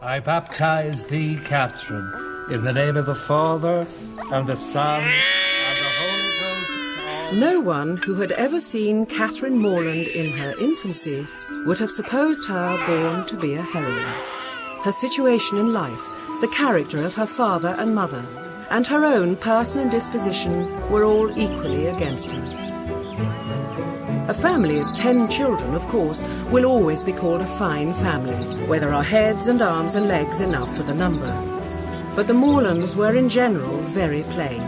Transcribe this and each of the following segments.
I baptize thee, Catherine, in the name of the Father, and the Son, and the Holy Ghost. No one who had ever seen Catherine Morland in her infancy would have supposed her born to be a heroine. Her situation in life, the character of her father and mother, and her own person and disposition were all equally against her. A family of 10 children, of course, will always be called a fine family, where there are heads and arms and legs enough for the number. But the Morlands were in general very plain,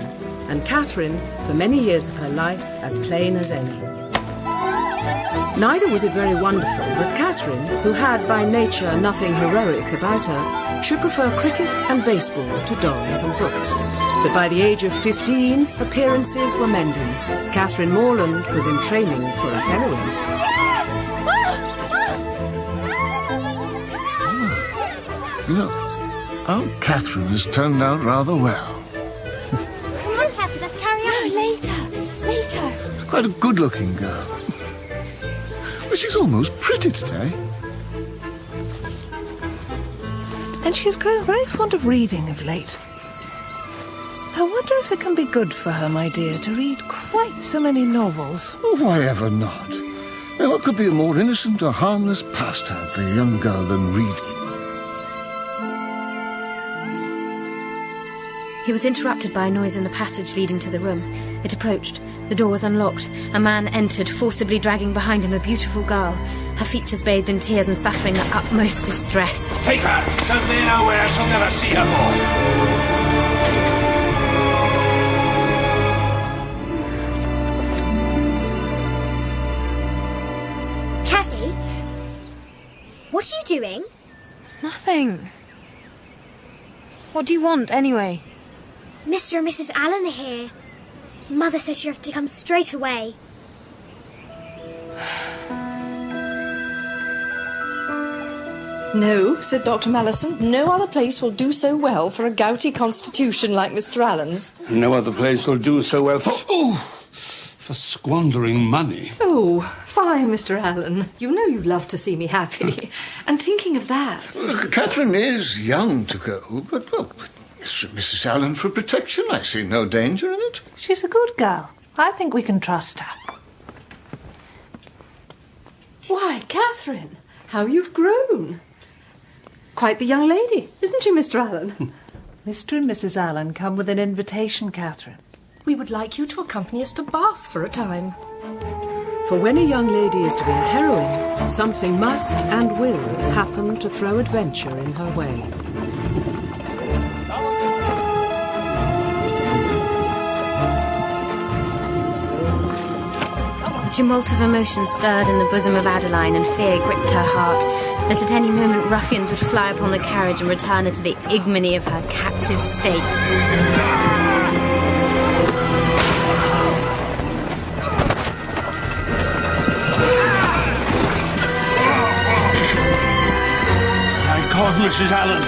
and Catherine, for many years of her life, as plain as any. Neither was it very wonderful that Catherine, who had by nature nothing heroic about her, should prefer cricket and baseball to dolls and books. But by the age of 15, appearances were mending. Catherine Morland was in training for a heroine. Look, Aunt Catherine has turned out rather well. Come on, Catherine, let's carry on. No, later. She's quite a good-looking girl. But she's almost pretty today. And she's grown very fond of reading of late. I wonder if it can be good for her, my dear, to read quite so many novels. Oh, why ever not? Now, what could be a more innocent or harmless pastime for a young girl than reading? He was interrupted by a noise in the passage leading to the room. It approached. The door was unlocked. A man entered, forcibly dragging behind him a beautiful girl, her features bathed in tears and suffering the utmost distress. Take her! Don't leave her where I shall never see her more. Cathy? What are you doing? Nothing. What do you want, anyway? Mr. and Mrs. Allen are here. Mother says you have to come straight away. No, said Dr. Mallison. No other place will do so well for a gouty constitution like Mr. Allen's. No other place will do so well for squandering money. Oh, fine, Mr. Allen. You know you love to see me happy. And thinking of that... Well, Catherine is young to go, but, well, Mr. and Mrs. Allen for protection. I see no danger in it. She's a good girl. I think we can trust her. Why, Catherine, how you've grown. Quite the young lady, isn't she, Mr. Allen? Mr. and Mrs. Allen come with an invitation, Catherine. We would like you to accompany us to Bath for a time. For when a young lady is to be a heroine, something must and will happen to throw adventure in her way. A tumult of emotion stirred in the bosom of Adeline, and fear gripped her heart, that at any moment ruffians would fly upon the carriage and return her to the ignominy of her captive state. Thank God, Mrs. Allen.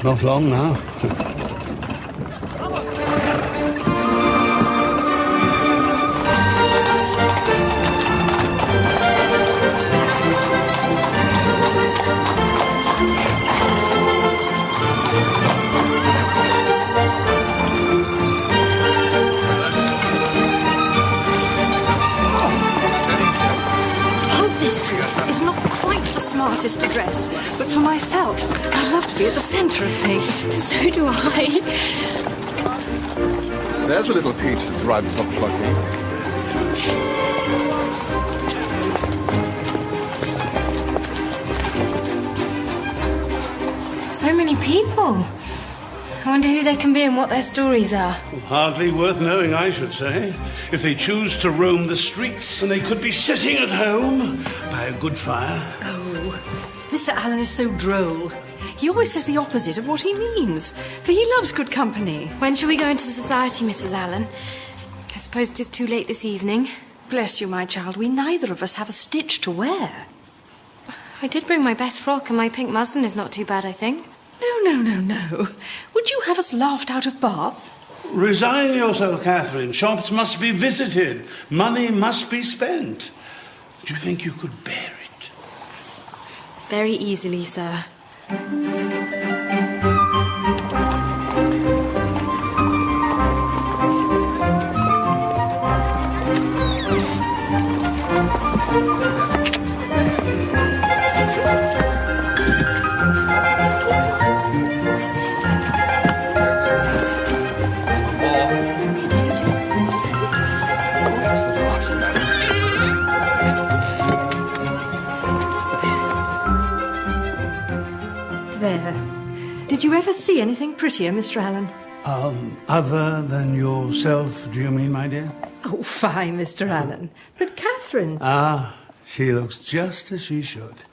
Not long now. artist to dress, but for myself, I love to be at the centre of things. So do I. There's a little peach that's ripe for plucking. So many people. I wonder who they can be and what their stories are. Hardly worth knowing, I should say. If they choose to roam the streets, and they could be sitting at home by a good fire. Oh, Mr. Allen is so droll. He always says the opposite of what he means, for he loves good company. When shall we go into society, Mrs. Allen? I suppose it is too late this evening. Bless you, my child, we neither of us have a stitch to wear. I did bring my best frock, and my pink muslin is not too bad, I think. No. Would you have us laughed out of Bath? Resign yourself, Catherine. Shops must be visited. Money must be spent. Do you think you could bear it? Very easily, sir. There. Did you ever see anything prettier, Mr. Allen? Other than yourself, do you mean, my dear? Oh, fine, Mr. Allen. But Catherine... Ah, she looks just as she should.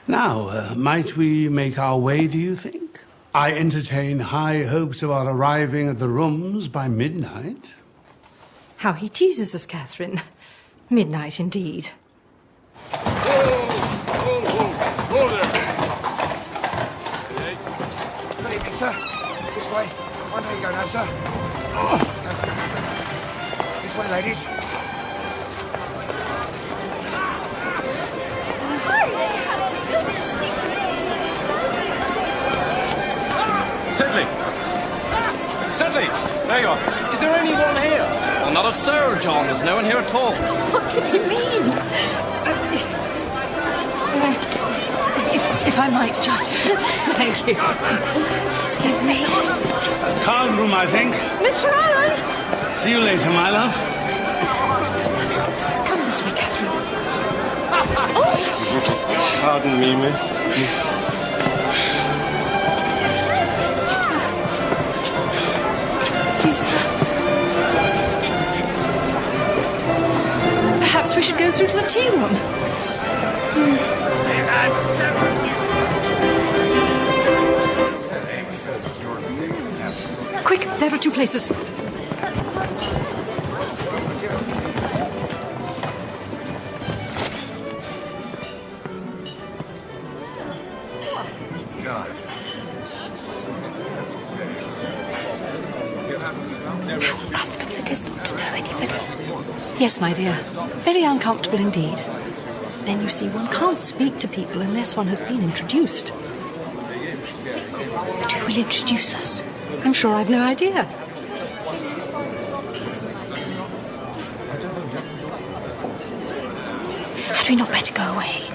Now, might we make our way, do you think? I entertain high hopes about arriving at the rooms by midnight. How he teases us, Catherine. Midnight, indeed. Whoa there. Good evening, sir. This way. Why don't you go now, sir? This way, ladies. Sedley! There you are. Is there anyone here? Well, not a soul, John. There's no one here at all. What could he mean? If I might, just... Thank you. Excuse me. Card room, I think. Mr. Allen! See you later, my love. Come this way, Catherine. Pardon me, miss. Excuse me. Perhaps we should go through to the tea room. Quick, there are two places. How uncomfortable it is not to know anybody. Yes, my dear. Very uncomfortable indeed. Then you see, one can't speak to people unless one has been introduced. But who will introduce us? I'm sure I've no idea. Had we not better go away?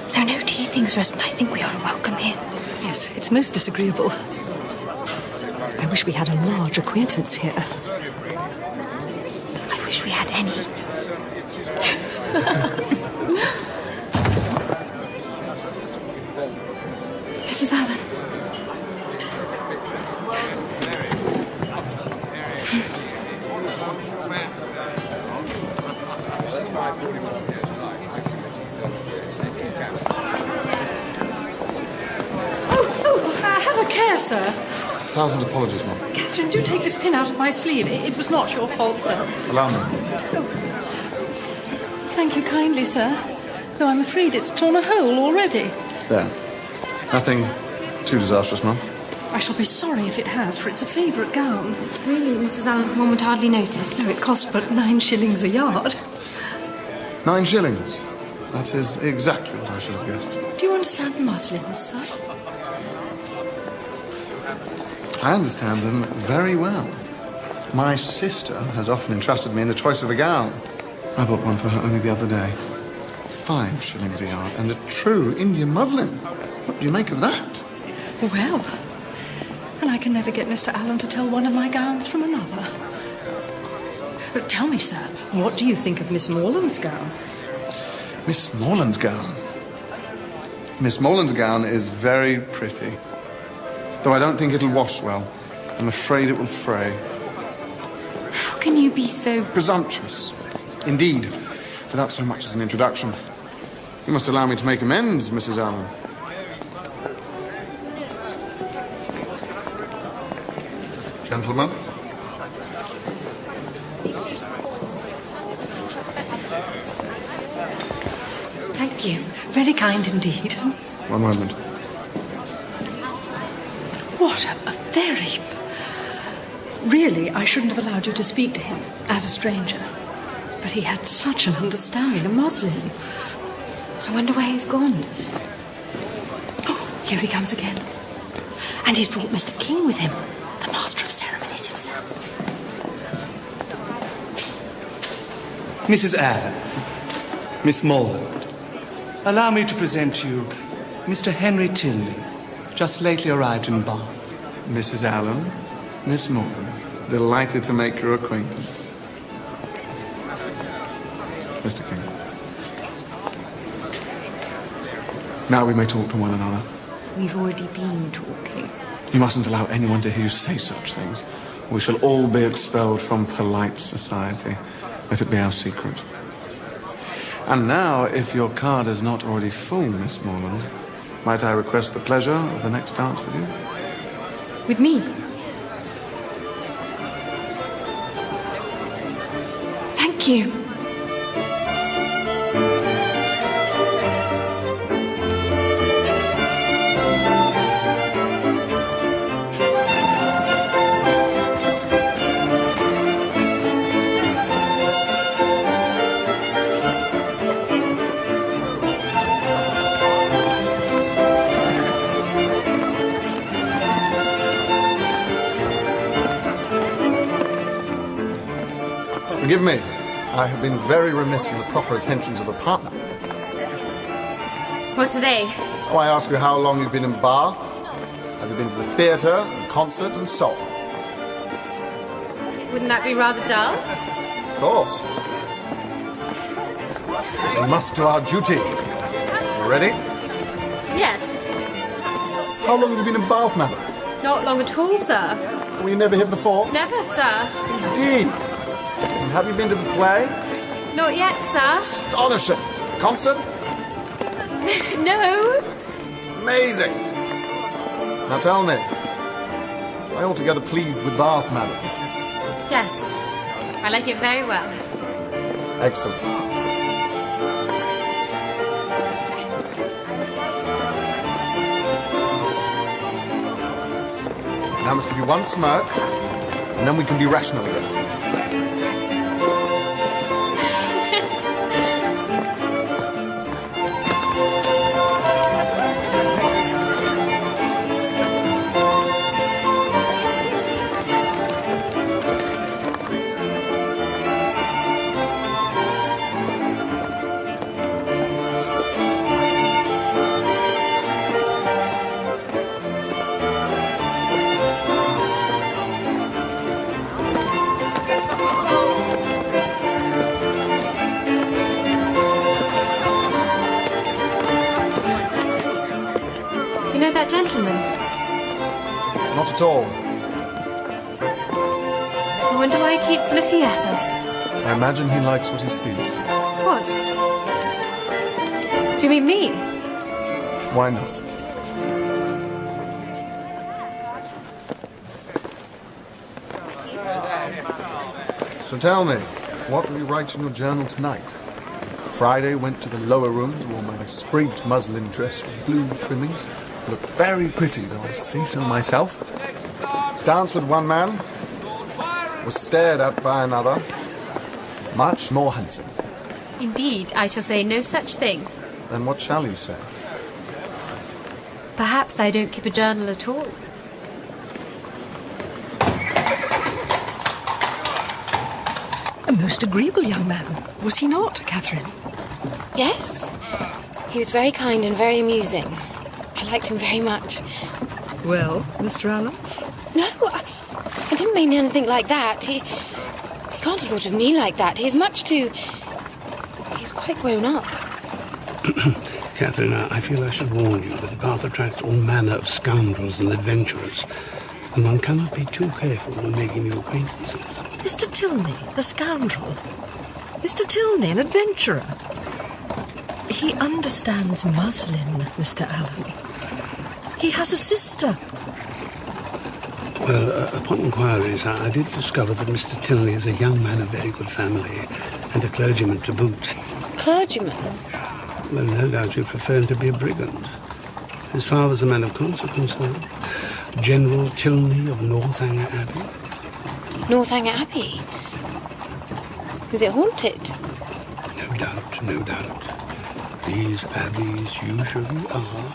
There are no tea things for us, and I think we are welcome here. Yes, it's most disagreeable. I wish we had a large acquaintance here. I wish we had any. Mrs. Allen. Have a care, sir. 1,000 apologies, Mum. Catherine, do take this pin out of my sleeve. It was not your fault, sir. Allow me. Thank you kindly, sir. Though I'm afraid it's torn a hole already. There. Nothing too disastrous, Mum. I shall be sorry if it has, for it's a favourite gown. Really, Mrs. Allen, one would hardly notice. No, it cost but 9 shillings a yard. 9 shillings. That is exactly what I should have guessed. Do you understand muslins, sir? I understand them very well. My sister has often entrusted me in the choice of a gown. I bought one for her only the other day. 5 shillings a yard, and a true Indian muslin. What do you make of that? Well, and I can never get Mr. Allen to tell one of my gowns from another. But tell me, sir, what do you think of Miss Morland's gown? Miss Morland's gown? Miss Morland's gown is very pretty. Though I don't think it'll wash well. I'm afraid it will fray. How can you be so... Presumptuous. Indeed, without so much as an introduction. You must allow me to make amends, Mrs. Allen. Gentlemen. Thank you. Very kind indeed. One moment. What a very... Really, I shouldn't have allowed you to speak to him as a stranger. But he had such an understanding of muslin. I wonder where he's gone. Oh, here he comes again. And he's brought Mr. King with him, the master of ceremonies himself. Mrs. Allen, Miss Morland, allow me to present to you Mr. Henry Tilney, just lately arrived in Bath. Mrs. Allen, Miss Morland, delighted to make your acquaintance. Mr. King. Now we may talk to one another. We've already been talking. You mustn't allow anyone to hear you say such things. We shall all be expelled from polite society. Let it be our secret. And now, if your card is not already full, Miss Morland, might I request the pleasure of the next dance with you? With me? Thank you. Forgive me. I have been very remiss in the proper attentions of a partner. What are they? Oh, I ask you how long you've been in Bath. Have you been to the theatre, and concert, and so on? Wouldn't that be rather dull? Of course. We must do our duty. You ready? Yes. How long have you been in Bath, madam? Not long at all, sir. Were you never here before? Never, sir. Indeed. And have you been to the play? Not yet, sir. Astonishing. Concert? No. Amazing. Now tell me, am I altogether pleased with Bath, madam? Yes. I like it very well. Excellent. Now I must give you one smirk, and then we can be rational again. Do you know that gentleman? Not at all. I wonder why he keeps looking at us. I imagine he likes what he sees. What? Do you mean me? Why not? So tell me, what will you write in your journal tonight? Friday went to the lower rooms, wore my sprigged muslin dress with blue trimmings. Looked very pretty, though I say so myself. Danced with one man. Was stared at by another. Much more handsome. Indeed, I shall say no such thing. Then what shall you say? Perhaps I don't keep a journal at all. A most agreeable young man, was he not, Catherine? Yes. He was very kind and very amusing. I liked him very much. Well, Mr. Allen? No, I didn't mean anything like that. He can't have thought of me like that. He's quite grown up. Catherine, I feel I should warn you that Bath attracts all manner of scoundrels and adventurers, and one cannot be too careful when making new acquaintances. Mr. Tilney, a scoundrel. Mr. Tilney, an adventurer. He understands muslin, Mr. Allen. He has a sister. Well, upon inquiries, I did discover that Mr. Tilney is a young man of very good family, and a clergyman to boot. Clergyman? Well, no doubt you prefer him to be a brigand. His father's a man of consequence, though. General Tilney of Northanger Abbey. Northanger Abbey? Is it haunted? No doubt, no doubt. These abbeys usually are.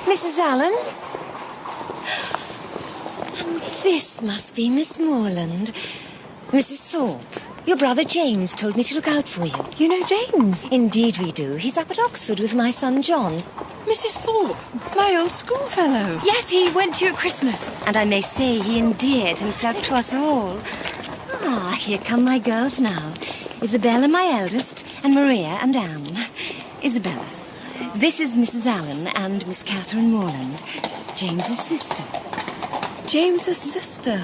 Mrs. Allen? This must be Miss Morland. Mrs. Thorpe, your brother James told me to look out for you. You know James? Indeed we do. He's up at Oxford with my son John. Mrs. Thorpe, my old schoolfellow. Yes, he went to you at Christmas. And I may say he endeared himself to us all. Ah, here come my girls now. Isabella, my eldest, and Maria and Anne. Isabella, this is Mrs. Allen and Miss Catherine Morland, James's sister. James's sister?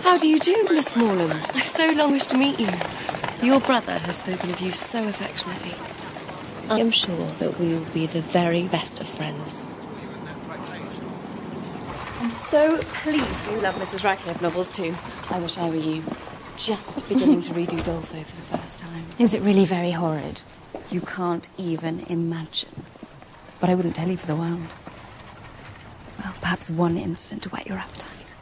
How do you do, Miss Morland? I've so long wished to meet you. Your brother has spoken of you so affectionately. I am sure that we will be the very best of friends. I'm so pleased you love Mrs. Radcliffe novels too. I wish I were you. Just beginning to read Udolpho for the first time. Is it really very horrid? You can't even imagine. But I wouldn't tell you for the world. Well, perhaps one incident to whet your appetite.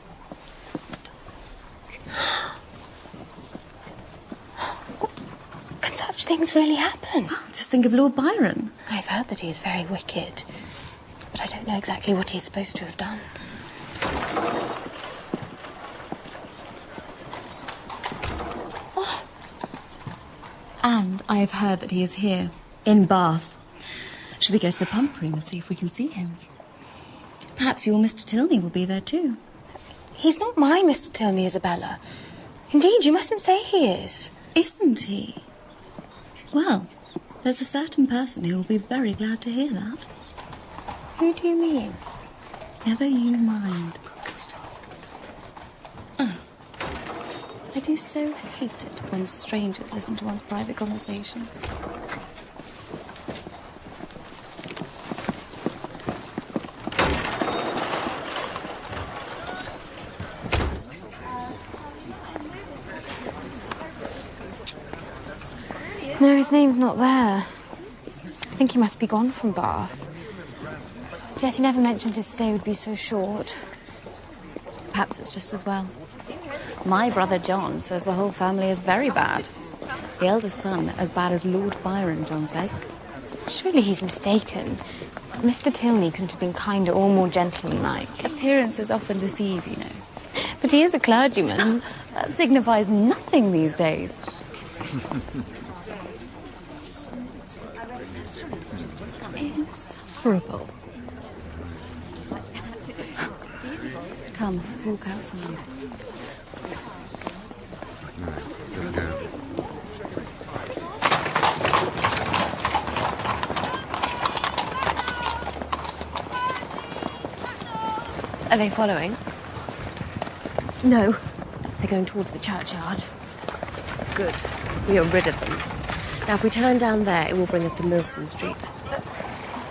Can such things really happen? Just think of Lord Byron. I've heard that he is very wicked, but I don't know exactly what he's supposed to have done. And I have heard that he is here, in Bath. Should we go to the pump room and see if we can see him? Perhaps your Mr. Tilney will be there too. He's not my Mr. Tilney, Isabella. Indeed, you mustn't say he is. Isn't he? Well, there's a certain person who will be very glad to hear that. Who do you mean? Never you mind. I do so hate it when strangers listen to one's private conversations. No, his name's not there. I think he must be gone from Bath. Yet he never mentioned his stay would be so short. Perhaps it's just as well. My brother John says the whole family is very bad. The eldest son as bad as Lord Byron, John says. Surely he's mistaken. Mr. Tilney couldn't have been kinder or more gentlemanlike. Appearances often deceive, you know. But he is a clergyman. That signifies nothing these days. Insufferable. Come, let's walk outside. Are they following? No. They're going towards the churchyard. Good. We are rid of them. Now, if we turn down there, it will bring us to Milson Street.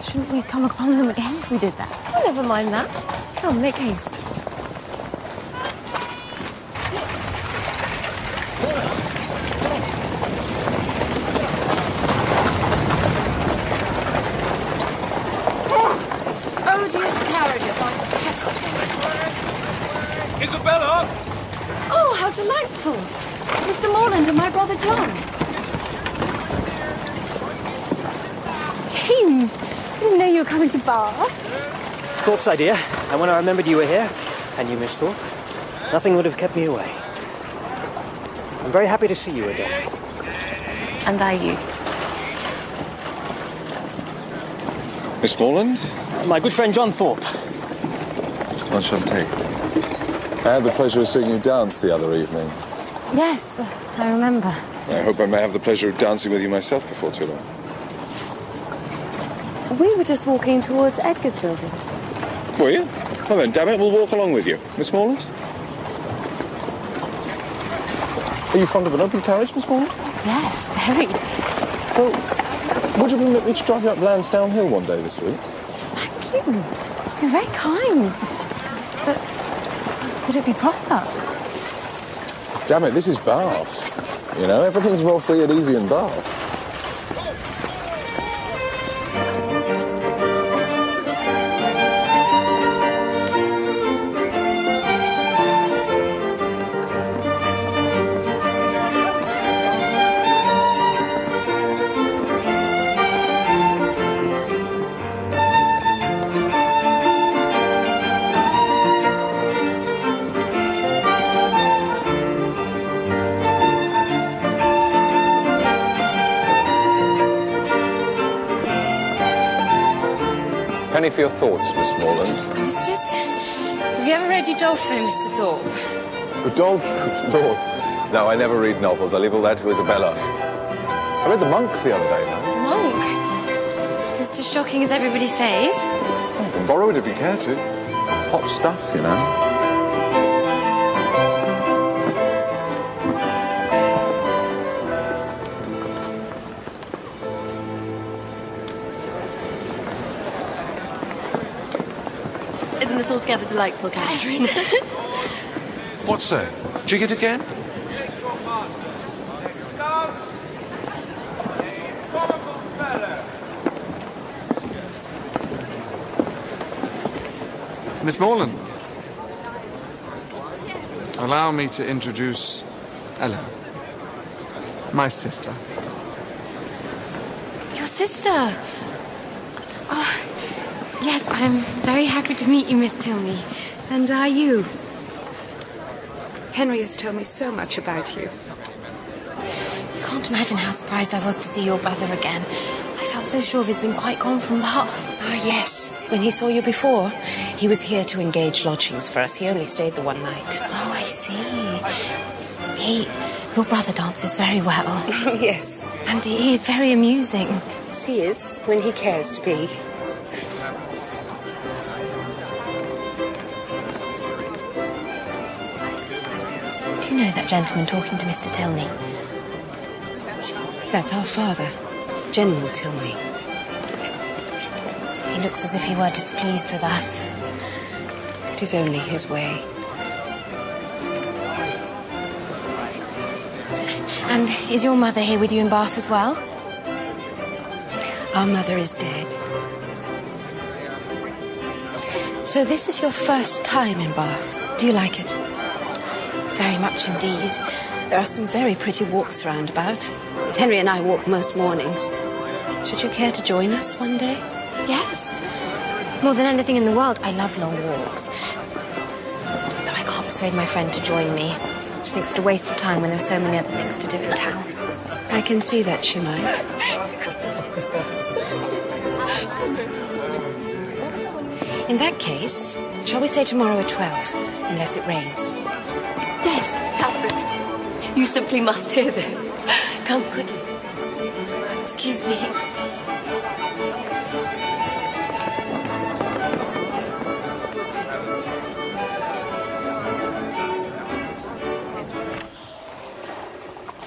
Shouldn't we come upon them again if we did that? Oh, never mind that. Come, make haste. Odious carriages, I detest them. Isabella! Oh, how delightful! Mr. Morland and my brother John. James! I didn't know you were coming to Bath. Thorpe's idea, and when I remembered you were here, and you, Miss Thorpe, nothing would have kept me away. I'm very happy to see you again. And I you. Miss Morland? My good friend John Thorpe. Enchanté. I had the pleasure of seeing you dance the other evening. Yes, I remember. I hope I may have the pleasure of dancing with you myself before too long. We were just walking towards Edgar's buildings. Were you? Well then, damn it, we'll walk along with you. Miss Morland? Are you fond of an open carriage, Miss Morland? Yes, very. Well, would you permit me to drive you up Lansdowne Hill one day this week? Thank you. You're very kind. But would it be proper? Damn it, this is Bath. You know, everything's more free and easy in Bath. Penny for your thoughts, Miss Morland. It's just... Have you ever read Udolpho, Mr. Thorpe? Rodolphe? Lord. No, I never read novels. I leave all that to Isabella. I read The Monk the other day, though. Monk? Is it as shocking as everybody says? You can borrow it if you care to. Hot stuff, you know. Isn't this altogether delightful, Catherine? What's that? Jig it again? Miss Morland, allow me to introduce Ellen, my sister. Your sister? Oh, yes, I'm very happy to meet you, Miss Tilney. And are you? Henry has told me so much about you. You can't imagine how surprised I was to see your brother again. I felt so sure of his being quite gone from Bath. Ah, yes. When he saw you before, he was here to engage lodgings for us. He only stayed the one night. Oh, I see. Your brother dances very well. Yes. And he is very amusing. Yes, he is, when he cares to be. Do you know that gentleman talking to Mr. Tilney? That's our father, General Tilney. He looks as if he were displeased with us. It is only his way. And is your mother here with you in Bath as well? Our mother is dead. So this is your first time in Bath. Do you like it? Very much indeed. There are some very pretty walks round about. Henry and I walk most mornings. Should you care to join us one day? Yes. More than anything in the world, I love long walks. Though I can't persuade my friend to join me. She thinks it a waste of time when there are so many other things to do in town. I can see that she might. In that case, shall we say tomorrow at 12, unless it rains? Yes, Catherine. You simply must hear this. Come quickly. Excuse me.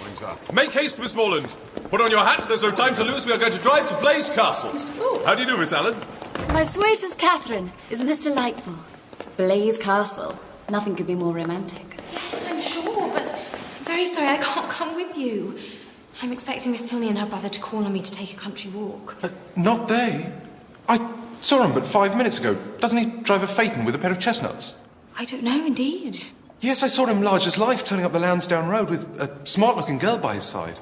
Northanger. Make haste, Miss Morland. Put on your hat. There's no time to lose. We are going to drive to Blaze Castle. Mr. Thorpe. How do you do, Miss Allen? My sweetest Catherine, isn't this delightful? Blaze Castle. Nothing could be more romantic. Yes, I'm sure, but I'm very sorry I can't come with you. I'm expecting Miss Tilney and her brother to call on me to take a country walk. Not they. I saw him but 5 minutes ago. Doesn't he drive a phaeton with a pair of chestnuts? I don't know, indeed. Yes, I saw him large as life turning up the Lansdowne Road with a smart-looking girl by his side.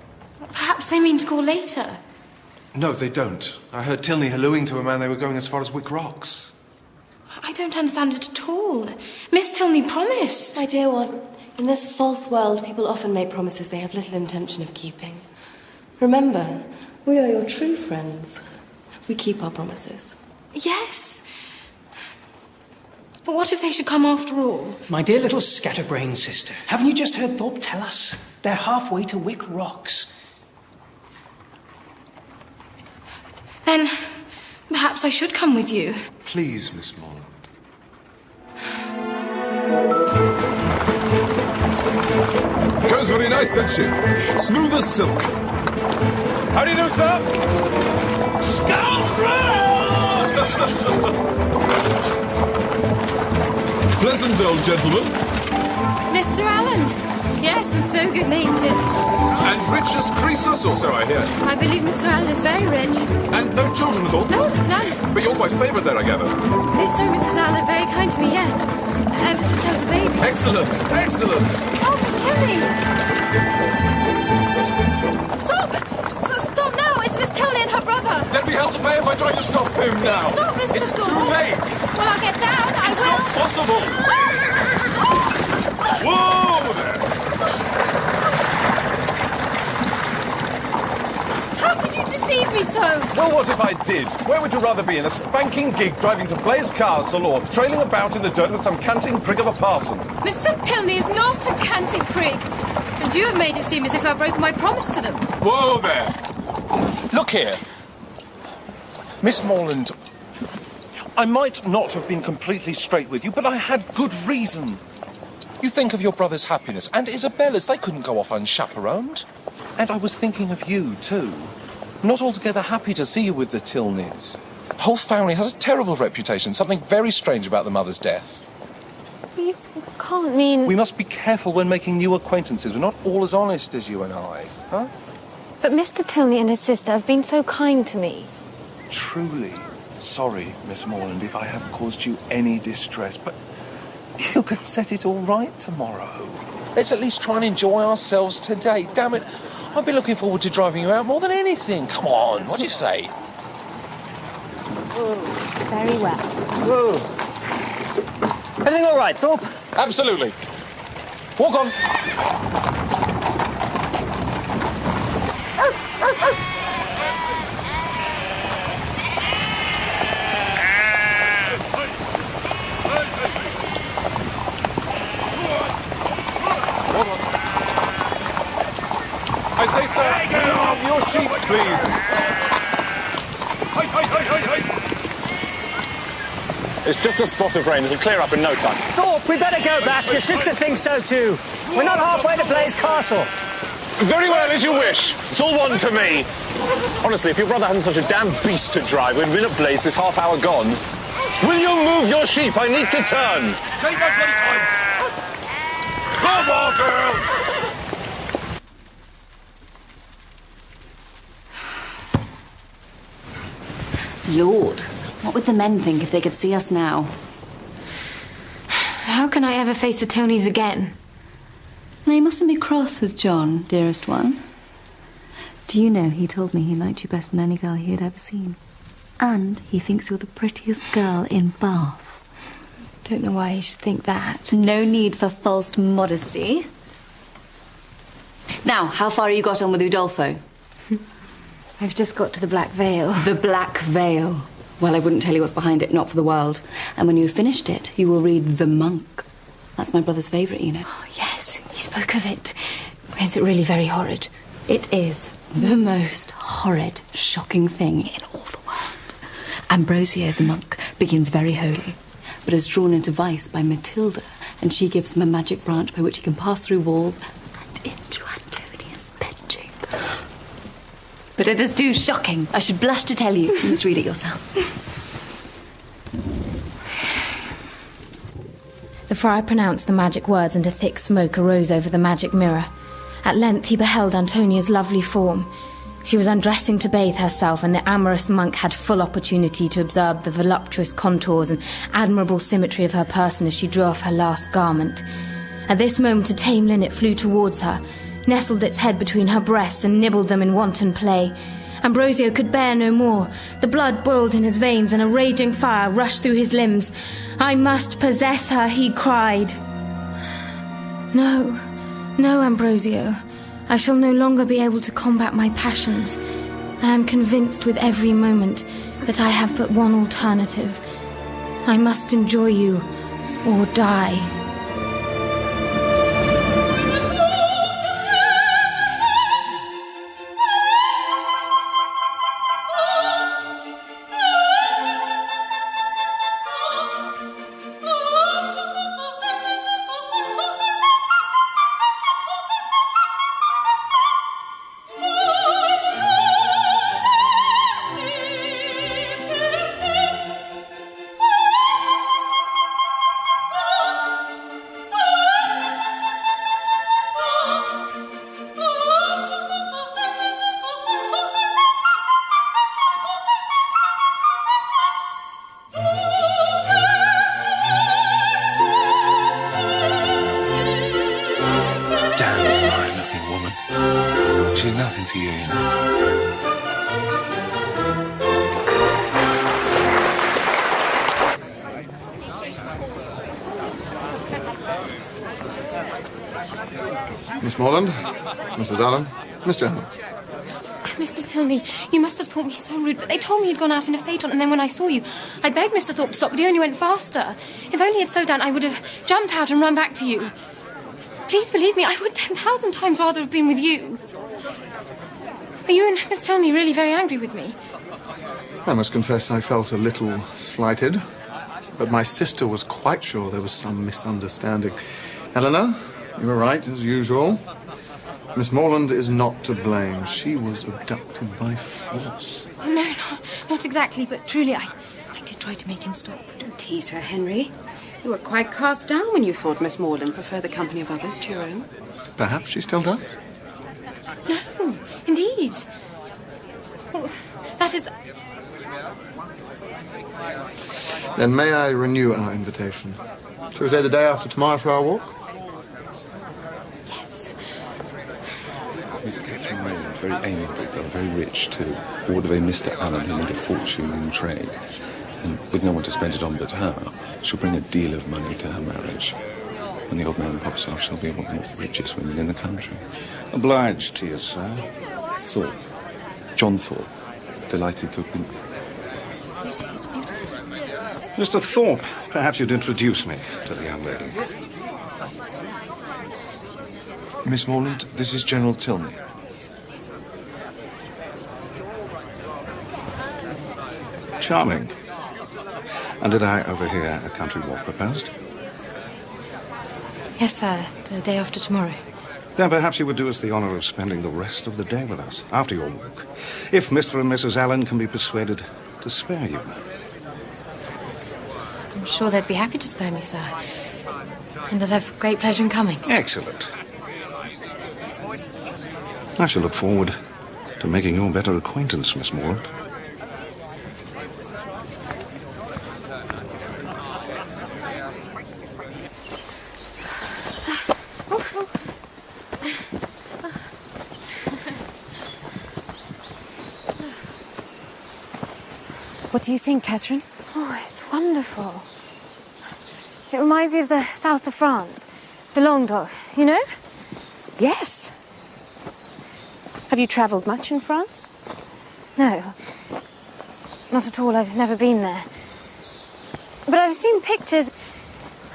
Perhaps they mean to call later. No, they don't. I heard Tilney hallooing to a man they were going as far as Wick Rocks. I don't understand it at all. Miss Tilney promised. My dear one, in this false world, people often make promises they have little intention of keeping. Remember, we are your true friends. We keep our promises. Yes. But what if they should come after all? My dear little scatterbrain sister, haven't you just heard Thorpe tell us? They're halfway to Wick Rocks. Then perhaps I should come with you. Please, Miss Morland. Goes very nice, doesn't she? Smooth as silk. How do you do, sir? Pleasant old gentleman. Mr. Allen. Yes, and so good-natured. And rich as Croesus, or so I hear. I believe Mr. Allen is very rich. And no children at all? No, none. But you're quite a favourite there, I gather. Mr. and Mrs. Allen are very kind to me, yes. Ever since I was a baby. Excellent, excellent. Oh, Miss Tilney! Stop! Stop now! It's Miss Tilney and her brother. There'd be hell to pay if I try to stop him now. Stop, Mr. It's Thorpe. too late. Well, I'll get down. It's not possible. Whoa there. How could you deceive me so? Well, what if I did? Where would you rather be, in a spanking gig driving to Blaze Castle or trailing about in the dirt with some canting prig of a parson? Mr. Tilney is not a canting prig. And you have made it seem as if I've broken my promise to them. Whoa there. Look here. Miss Morland, I might not have been completely straight with you, but I had good reason. You think of your brother's happiness, and Isabella's. They couldn't go off unchaperoned. And I was thinking of you, too. Not altogether happy to see you with the Tilneys. The whole family has a terrible reputation, something very strange about the mother's death. You can't mean... We must be careful when making new acquaintances. We're not all as honest as you and I, huh? But Mr. Tilney and his sister have been so kind to me. Truly sorry, Miss Morland, if I have caused you any distress, but you can set it all right tomorrow. Let's at least try and enjoy ourselves today. Damn it, I've been looking forward to driving you out more than anything. Come on, what do you say? Very well. Whoa. Everything all right, Thorpe? Absolutely. Walk on. I say, sir, your sheep, please. It's just a spot of rain. It'll clear up in no time. Thorpe, we better go back. Your sister thinks so too. We're not halfway to Blaze Castle. Very well, as you wish. It's all one to me. Honestly, if your brother hadn't such a damn beast to drive, we'd been at Blaze this half hour gone. Will you move your sheep? I need to turn. Take that bloody time. Come on, girl. Lord, what would the men think if they could see us now? How can I ever face the Tilneys again? Now, you mustn't be cross with John, dearest one. Do you know he told me he liked you better than any girl he had ever seen? And he thinks you're the prettiest girl in Bath. Don't know why he should think that. No need for false modesty. Now, how far have you got on with Udolpho? I've just got to the Black Veil. The Black Veil. Well, I wouldn't tell you what's behind it, not for the world. And when you've finished it, you will read The Monk. That's my brother's favourite, you know. Oh, yes, he spoke of it. Is it really very horrid? It is the most horrid, shocking thing in all the world. Ambrosio, the monk, begins very holy, but is drawn into vice by Matilda, and she gives him a magic branch by which he can pass through walls and into Antonia's bed. But it is too shocking. I should blush to tell you. You must read it yourself. The friar pronounced the magic words, and a thick smoke arose over the magic mirror. At length he beheld Antonia's lovely form. She was undressing to bathe herself, and the amorous monk had full opportunity to observe the voluptuous contours and admirable symmetry of her person as she drew off her last garment. At this moment a tame linnet flew towards her, nestled its head between her breasts, and nibbled them in wanton play. Ambrosio could bear no more. The blood boiled in his veins, and a raging fire rushed through his limbs. "I must possess her," he cried. No, Ambrosio. I shall no longer be able to combat my passions. I am convinced with every moment that I have but one alternative. I must enjoy you or die. She's nothing to you, you know. Miss Morland, Mrs. Allen, Miss Jane. Mr. Tilney, you must have thought me so rude, but they told me you'd gone out in a phaeton, and then when I saw you, I begged Mr. Thorpe to stop, but he only went faster. If only he'd slowed down, I would have jumped out and run back to you. Please believe me, I would 10,000 times rather have been with you. Are you and Miss Tilney really very angry with me? I must confess I felt a little slighted, but my sister was quite sure there was some misunderstanding. Eleanor, you were right, as usual. Miss Morland is not to blame. She was abducted by force. Oh, no, not exactly, but truly, I did try to make him stop. Don't tease her, Henry. You were quite cast down when you thought Miss Morland preferred the company of others to your own. Perhaps she still does. No, indeed. Oh, that is... Then may I renew our invitation? Shall we say the day after tomorrow for our walk? Yes. Miss Catherine Mayland, very amiable girl, very rich too. Or the way Mr. Allen, who made a fortune in trade. And with no one to spend it on but her, she'll bring a deal of money to her marriage. When the old man pops off, she'll be one of the richest women in the country. Obliged to you, sir. Thorpe. John Thorpe. Delighted to have been... Mr. Thorpe, perhaps you'd introduce me to the young lady. Miss Morland, this is General Tilney. Charming. And did I overhear a country walk proposed? Yes, sir, the day after tomorrow. Then perhaps you would do us the honour of spending the rest of the day with us, after your walk, if Mr. and Mrs. Allen can be persuaded to spare you. I'm sure they'd be happy to spare me, sir. And I'd have great pleasure in coming. Excellent. I shall look forward to making your better acquaintance, Miss Morland. What do you think, Catherine? Oh, it's wonderful. It reminds me of the south of France, the Languedoc, you know? Yes. Have you travelled much in France? No, not at all. I've never been there. But I've seen pictures,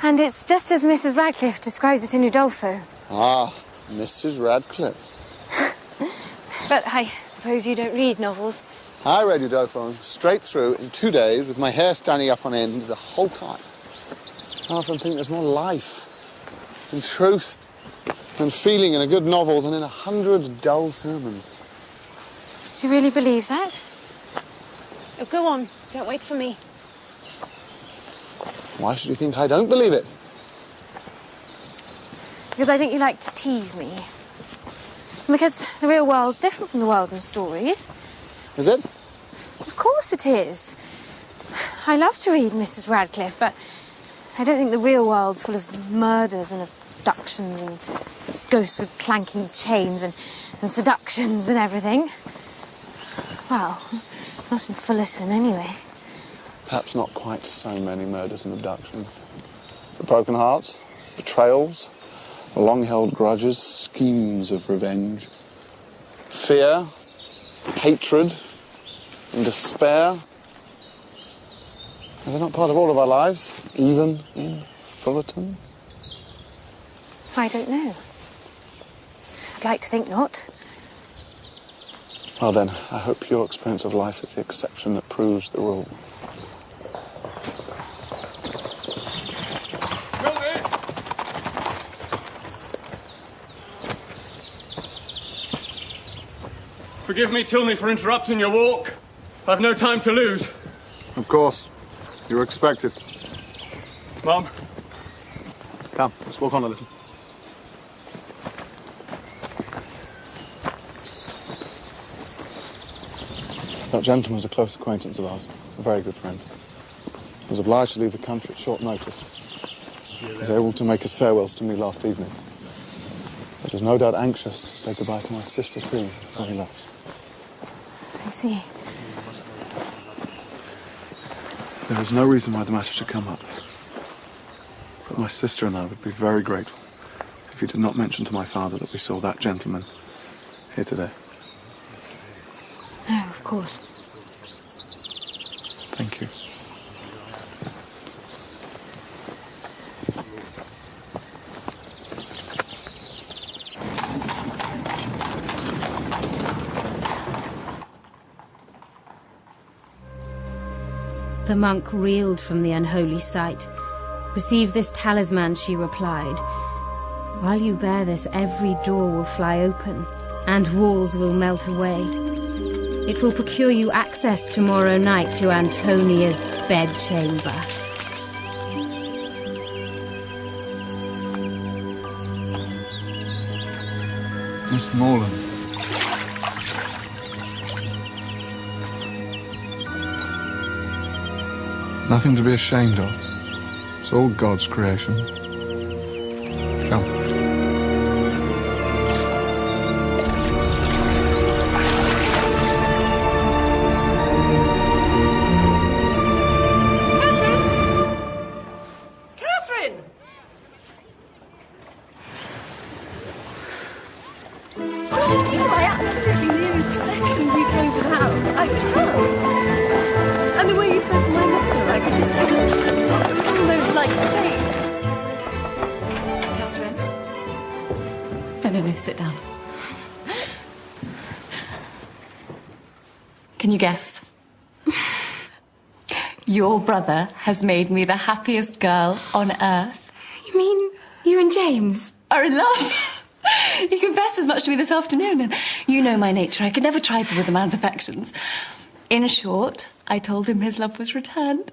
and it's just as Mrs. Radcliffe describes it in Udolpho. Ah, Mrs. Radcliffe. But I suppose you don't read novels. I read Udolpho straight through in 2 days with my hair standing up on end the whole time. I often think there's more life and truth and feeling in a good novel than in 100 dull sermons. Do you really believe that? Oh, go on. Don't wait for me. Why should you think I don't believe it? Because I think you like to tease me. And because the real world's different from the world in stories. Is it? Of course it is. I love to read Mrs. Radcliffe, but I don't think the real world's full of murders and abductions and ghosts with clanking chains and seductions and everything. Well, not in Fullerton, anyway. Perhaps not quite so many murders and abductions. But broken hearts, betrayals, long-held grudges, schemes of revenge, fear, hatred, and despair. Are they not part of all of our lives, even in Fullerton? I don't know. I'd like to think not. Well then, I hope your experience of life is the exception that proves the rule. Forgive me, Tilney, for interrupting your walk. I've no time to lose. Of course. You were expected. Mum? Come, let's walk on a little. That gentleman was a close acquaintance of ours, a very good friend. He was obliged to leave the country at short notice. He was able to make his farewells to me last evening. But was no doubt anxious to say goodbye to my sister too, before he left. I see. There is no reason why the matter should come up. But my sister and I would be very grateful if you did not mention to my father that we saw that gentleman here today. No, of course. Thank you. The monk reeled from the unholy sight. "Receive this talisman," she replied. "While you bear this, every door will fly open, and walls will melt away. It will procure you access tomorrow night to Antonia's bedchamber." Miss Morland. Nothing to be ashamed of. It's all God's creation. Come. Catherine! Oh, you know, I absolutely knew the second you came to the house. I could tell. And the way you spoke to my mother, I could just... It was almost like fate. Catherine? No, sit down. Can you guess? Your brother has made me the happiest girl on earth. You mean you and James are in love? He confessed as much to me this afternoon, and you know my nature. I could never trifle with a man's affections. In short, I told him his love was returned.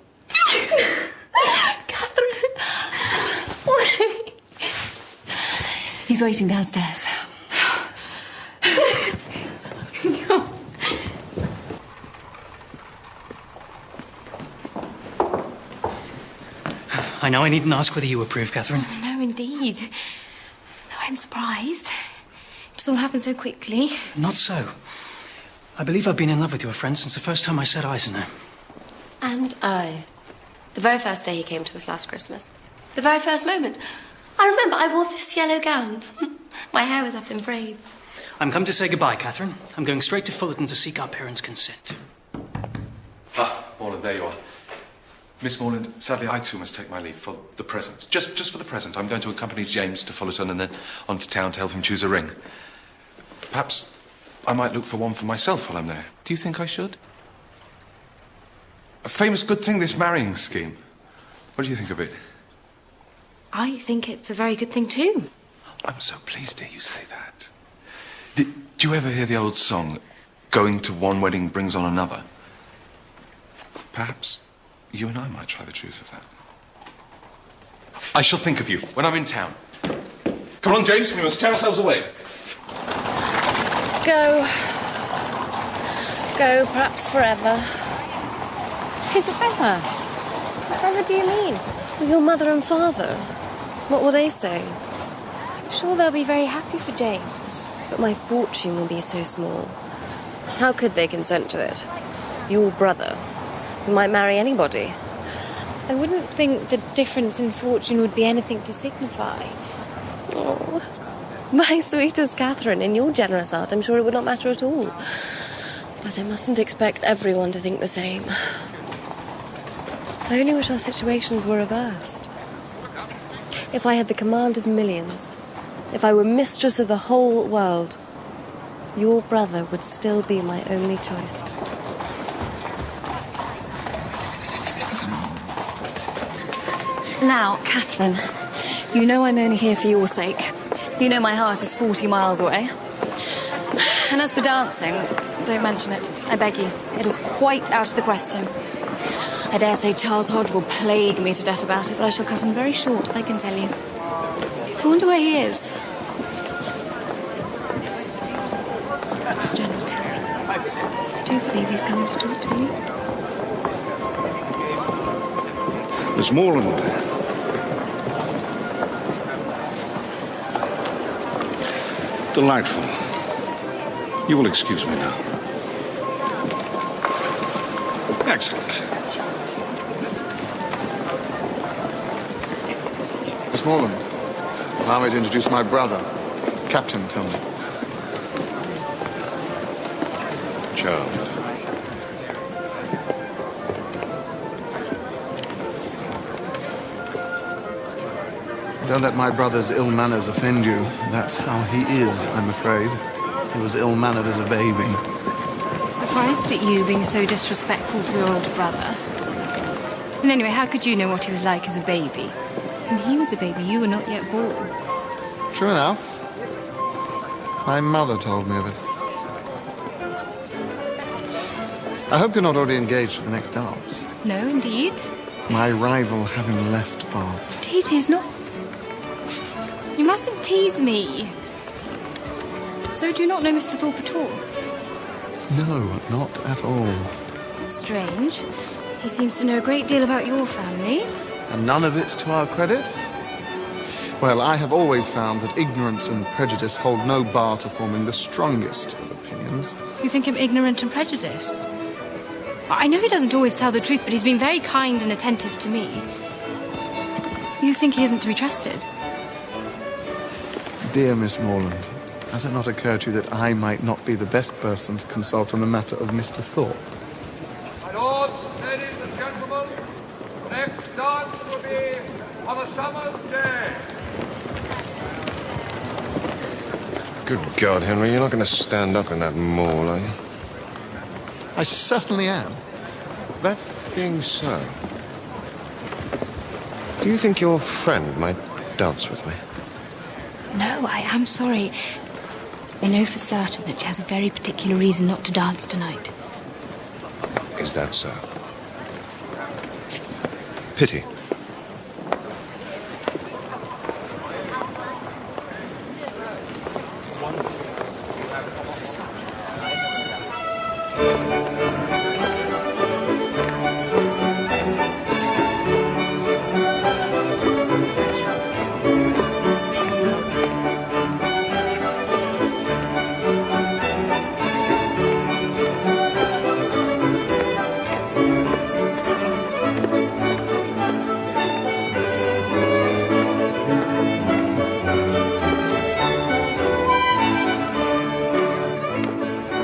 Catherine! He's waiting downstairs. I know I needn't ask whether you approve, Catherine. No, indeed. Though I'm surprised. It's all happened so quickly. Not so. I believe I've been in love with your friend since the first time I set eyes on her. and I. The very first day he came to us last Christmas. The very first moment. I remember I wore this yellow gown. My hair was up in braids. I'm come to say goodbye, Catherine. I'm going straight to Fullerton to seek our parents' consent. Ah, Morland, there you are. Miss Morland, sadly, I too must take my leave for the present. Just for the present. I'm going to accompany James to Fullerton and then on to town to help him choose a ring. Perhaps I might look for one for myself while I'm there. Do you think I should? A famous good thing, this marrying scheme. What do you think of it? I think it's a very good thing too. I'm so pleased to hear you say that. Did you ever hear the old song, going to one wedding brings on another. Perhaps you and I might try the truth of that. I shall think of you when I'm in town. Come on, James, we must tear ourselves away. Go. Go, perhaps forever. Isabella, whatever do you mean? Well, your mother and father. What will they say? I'm sure they'll be very happy for James. But my fortune will be so small. How could they consent to it? Your brother, who might marry anybody. I wouldn't think the difference in fortune would be anything to signify. Oh, my sweetest Catherine, in your generous heart, I'm sure it would not matter at all. But I mustn't expect everyone to think the same. I only wish our situations were reversed. If I had the command of millions, if I were mistress of the whole world, your brother would still be my only choice. Now, Catherine, you know I'm only here for your sake. You know my heart is 40 miles away. And as for dancing, don't mention it. I beg you. It is quite out of the question. I dare say Charles Hodge will plague me to death about it, but I shall cut him very short, I can tell you. I wonder where he is. Miss General, tell me. Do you believe he's coming to talk to you? Miss Morland. Delightful. You will excuse me now. Excellent. Miss Morland, allow me to introduce my brother, Captain Tilney. Charmed. Don't let my brother's ill manners offend you. That's how he is, I'm afraid. He was ill-mannered as a baby. Surprised at you being so disrespectful to your older brother. And anyway, how could you know what he was like as a baby? When he was a baby, you were not yet born. True enough. My mother told me of it. I hope you're not already engaged for the next dance. No, indeed. My rival having left Bath. Indeed, he is not. You mustn't tease me. So do you not know Mr. Thorpe at all? No, not at all. Strange. He seems to know a great deal about your family. And none of it to our credit? Well, I have always found that ignorance and prejudice hold no bar to forming the strongest of opinions. You think him ignorant and prejudiced? I know he doesn't always tell the truth, but he's been very kind and attentive to me. You think he isn't to be trusted? Dear Miss Morland, has it not occurred to you that I might not be the best person to consult on the matter of Mr. Thorpe? My lords, ladies and gentlemen, the next dance will be on a summer's day. Good God, Henry, you're not going to stand up in that mall, are you? I certainly am. That being so, do you think your friend might dance with me? No, I am sorry. I know for certain that she has a very particular reason not to dance tonight. Is that so? Pity.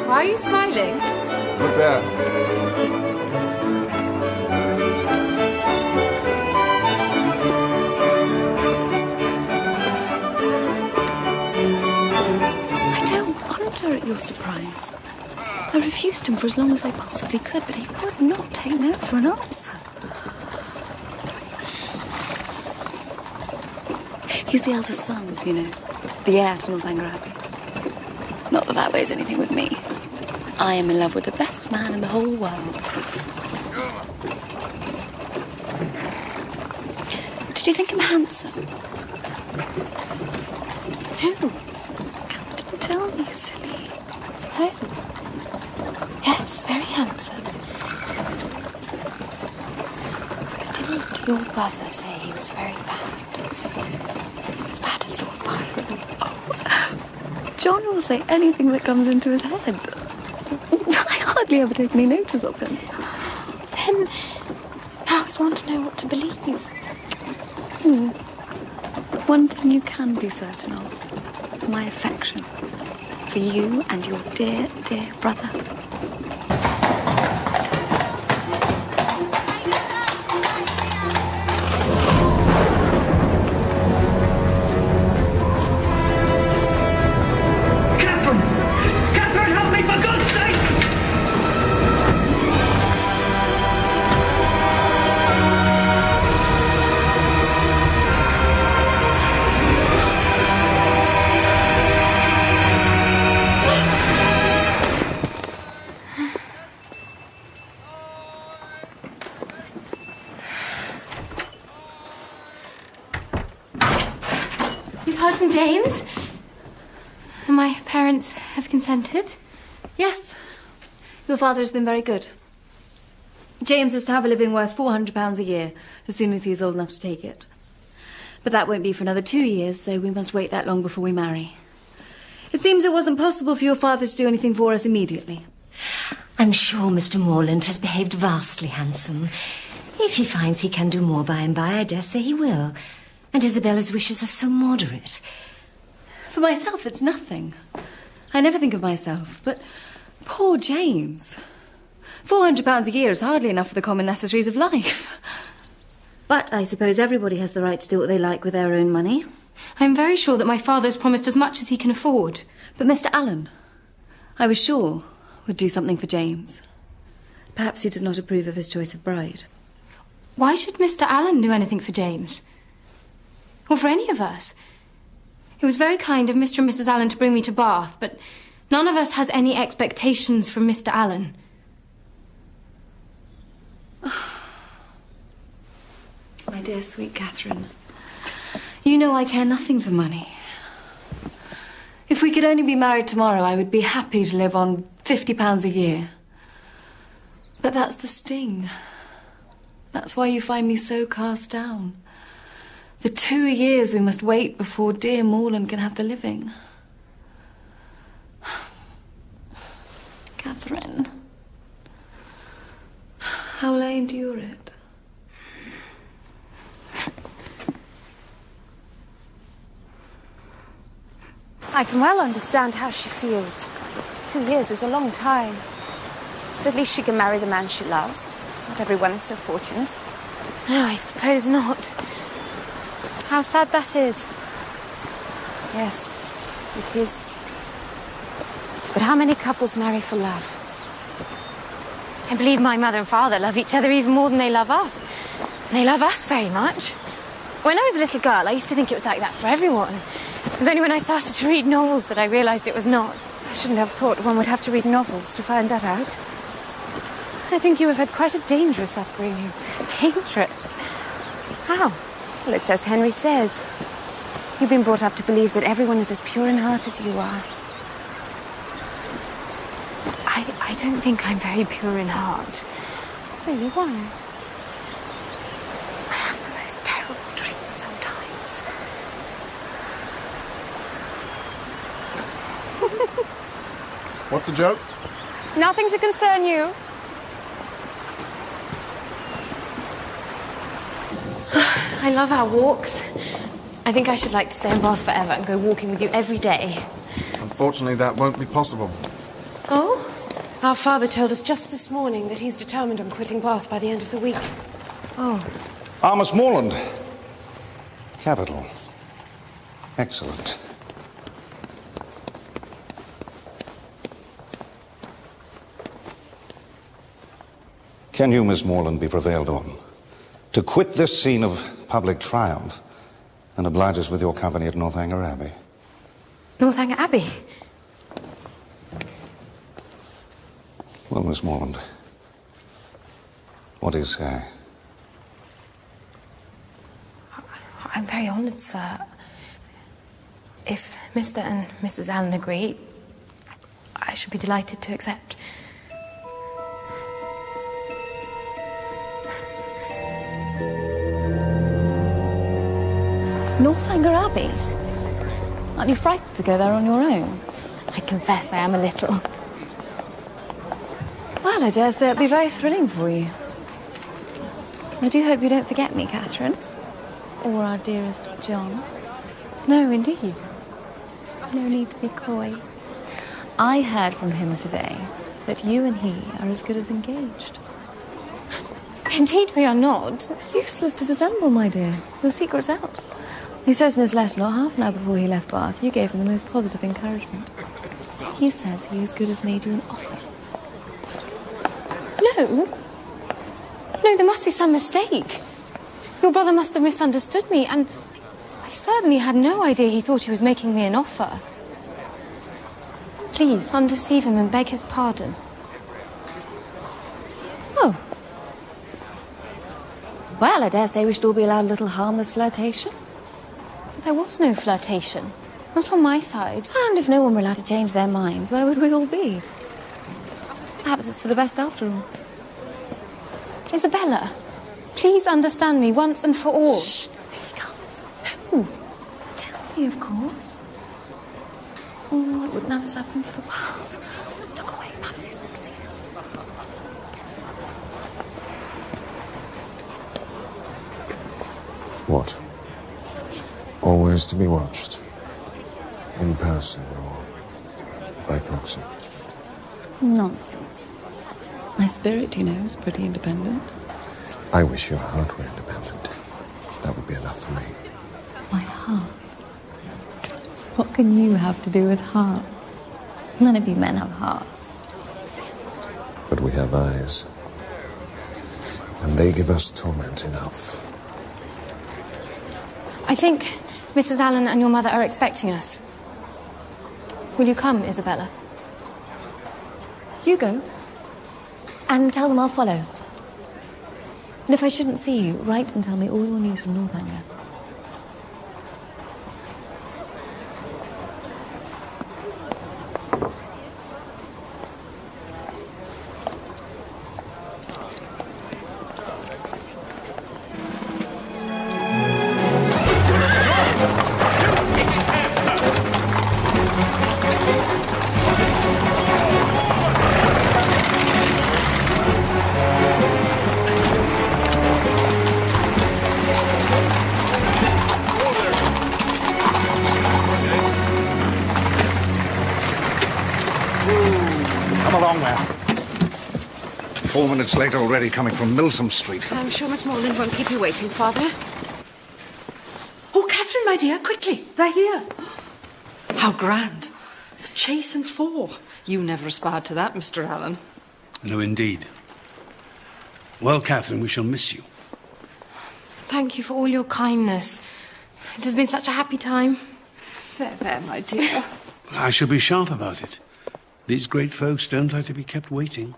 Why are you smiling? Look there. I don't wonder at your surprise. I refused him for as long as I possibly could, but he would not take no for an answer. He's the eldest son, you know, the heir to Northanger Abbey. Not that that weighs anything with me. I am in love with the best man in the whole world. Did you think him handsome? No. Captain, tell me, silly. No. Yes, very handsome. But didn't your brother say he was very bad? As bad as Lord Byron? Oh, John will say anything that comes into his head. I hardly ever take any notice of him. Then, I always want to know what to believe. One thing you can be certain of. My affection. For you and your dear, dear brother. James? And my parents have consented? Yes. Your father has been very good. James is to have a living worth £400 a year as soon as he is old enough to take it. But that won't be for another 2 years, so we must wait that long before we marry. It seems it wasn't possible for your father to do anything for us immediately. I'm sure Mr. Morland has behaved vastly handsome. If he finds he can do more by and by, I dare say he will. And Isabella's wishes are so moderate. For myself, it's nothing. I never think of myself, but poor James. £400 a year is hardly enough for the common necessaries of life. But I suppose everybody has the right to do what they like with their own money. I'm very sure that my father has promised as much as he can afford. But Mr. Allen, I was sure, would do something for James. Perhaps he does not approve of his choice of bride. Why should Mr. Allen do anything for James? Or for any of us? It was very kind of Mr. and Mrs. Allen to bring me to Bath, but none of us has any expectations from Mr. Allen. My dear, sweet Catherine, you know I care nothing for money. If we could only be married tomorrow, I would be happy to live on £50 a year. But that's the sting. That's why you find me so cast down. The 2 years we must wait before dear Morland can have the living. Catherine, how will I endure it? I can well understand how she feels. 2 years is a long time. But at least she can marry the man she loves. Not everyone is so fortunate. No, I suppose not. How sad that is. Yes, it is. But how many couples marry for love? I believe my mother and father love each other even more than they love us. And they love us very much. When I was a little girl, I used to think it was like that for everyone. It was only when I started to read novels that I realised it was not. I shouldn't have thought one would have to read novels to find that out. I think you have had quite a dangerous upbringing. Dangerous? How? Well, it's as Henry says. You've been brought up to believe that everyone is as pure in heart as you are. I don't think I'm very pure in heart. Really, why? I have the most terrible dreams sometimes. What's the joke? Nothing to concern you. I love our walks. I think I should like to stay in Bath forever and go walking with you every day. Unfortunately, that won't be possible. Oh? Our father told us just this morning that he's determined on quitting Bath by the end of the week. Oh. Miss Morland. Capital. Excellent. Can you, Miss Morland, be prevailed on to quit this scene of public triumph and oblige us with your company at Northanger Abbey? Northanger Abbey? Well, Miss Morland, what do you say? I'm very honoured, sir. If Mr. and Mrs. Allen agree, I should be delighted to accept. Northanger Abbey? Aren't you frightened to go there on your own? I confess I am a little. Well, I dare say it'd be very thrilling for you. I do hope you don't forget me, Catherine. Or our dearest John. No, indeed. No need to be coy. I heard from him today that you and he are as good as engaged. Indeed we are not. Useless to dissemble, my dear. Your secret's out. He says in his letter, not half an hour before he left Bath, you gave him the most positive encouragement. He says he as good as made you an offer. No. No, there must be some mistake. Your brother must have misunderstood me, and I certainly had no idea he thought he was making me an offer. Please, undeceive him and beg his pardon. Oh. Well, I dare say we should all be allowed a little harmless flirtation. There was no flirtation. Not on my side. And if no one were allowed to change their minds, where would we all be? Perhaps it's for the best after all. Isabella, please understand me once and for all. Shh, he comes. Who? Tell me, of course. Oh, I wouldn't have this happen for the world. Look away, perhaps he's not seeing us. What? Always to be watched? In person or by proxy? Nonsense. My spirit, you know, is pretty independent. I wish your heart were independent. That would be enough for me. My heart? What can you have to do with hearts? None of you men have hearts. But we have eyes. And they give us torment enough. I think Mrs. Allen and your mother are expecting us. Will you come, Isabella? You go. And tell them I'll follow. And if I shouldn't see you, write and tell me all your news from Northanger. Come along now. 4 minutes late already, coming from Milsom Street. I'm sure Miss Morland won't keep you waiting, Father. Oh, Catherine, my dear, quickly. They're here. How grand. A chase and 4. You never aspired to that, Mr. Allen. No, indeed. Well, Catherine, we shall miss you. Thank you for all your kindness. It has been such a happy time. There, my dear. I shall be sharp about it. These great folks don't like to be kept waiting.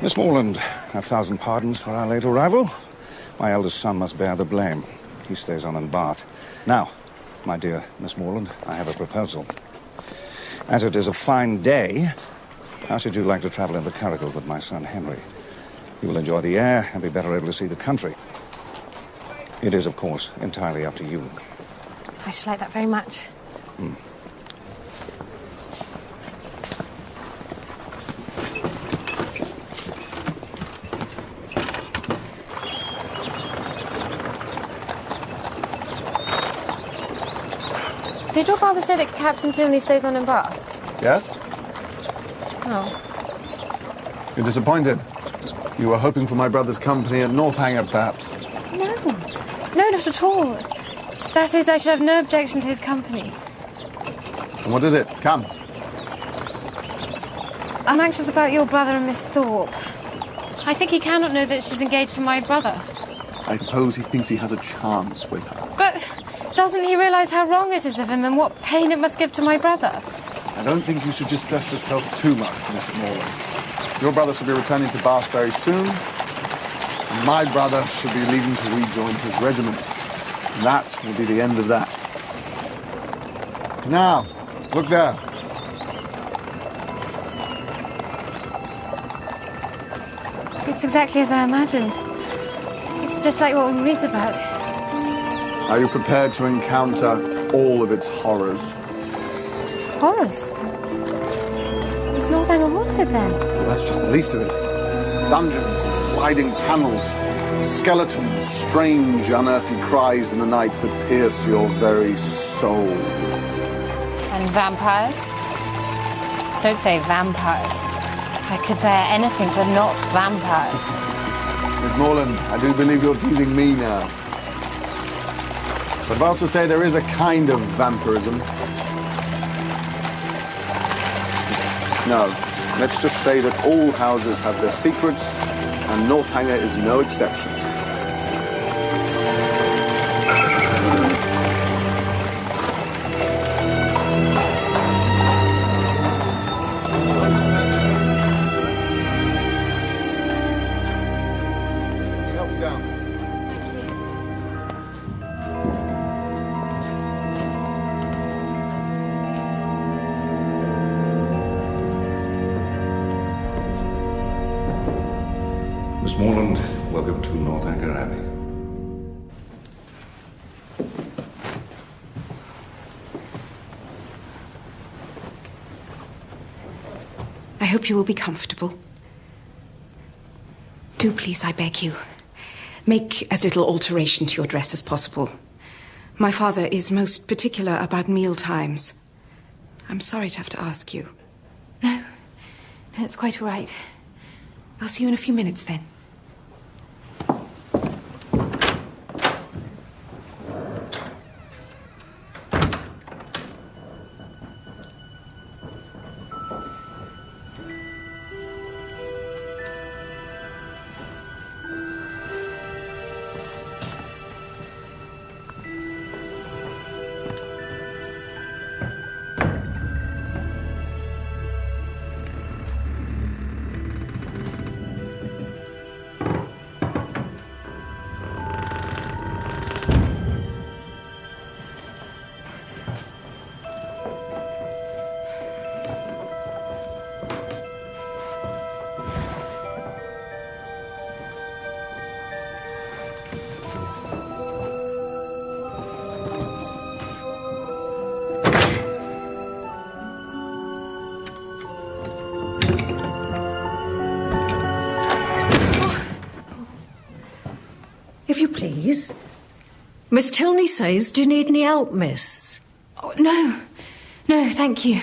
Miss Morland, 1,000 pardons for our late arrival. My eldest son must bear the blame. He stays on in Bath. Now, my dear Miss Morland, I have a proposal. As it is a fine day, how should you like to travel in the curricle with my son Henry? You will enjoy the air and be better able to see the country. It is, of course, entirely up to you. I should like that very much. Did your father say that Captain Tilney stays on in Bath? Yes? Oh. You're disappointed. You were hoping for my brother's company at Northanger, perhaps. No. No, not at all. That is, I should have no objection to his company. And what is it? Come. I'm anxious about your brother and Miss Thorpe. I think he cannot know that she's engaged to my brother. I suppose he thinks he has a chance with her. But doesn't he realise how wrong it is of him and what pain it must give to my brother? I don't think you should distress yourself too much, Miss Morland. Your brother should be returning to Bath very soon, and my brother should be leaving to rejoin his regiment. And that will be the end of that. Now, look there. It's exactly as I imagined. It's just like what we read about. Are you prepared to encounter all of its horrors? Horrors? Is Northanger haunted, then? Well, that's just the least of it. Dungeons and sliding panels, skeletons, strange, unearthly cries in the night that pierce your very soul. And vampires? Don't say vampires. I could bear anything but not vampires. Miss Morland, I do believe you're teasing me now. But whilst to say there is a kind of vampirism. No, let's just say that all houses have their secrets, and Northanger is no exception. Miss Morland, welcome to Northanger Abbey. I hope you will be comfortable. Do please, I beg you, make as little alteration to your dress as possible. My father is most particular about meal times. I'm sorry to have to ask you. No, it's quite all right. I'll see you in a few minutes then. If you please. Miss Tilney says, do you need any help, miss? Oh, no. No, thank you.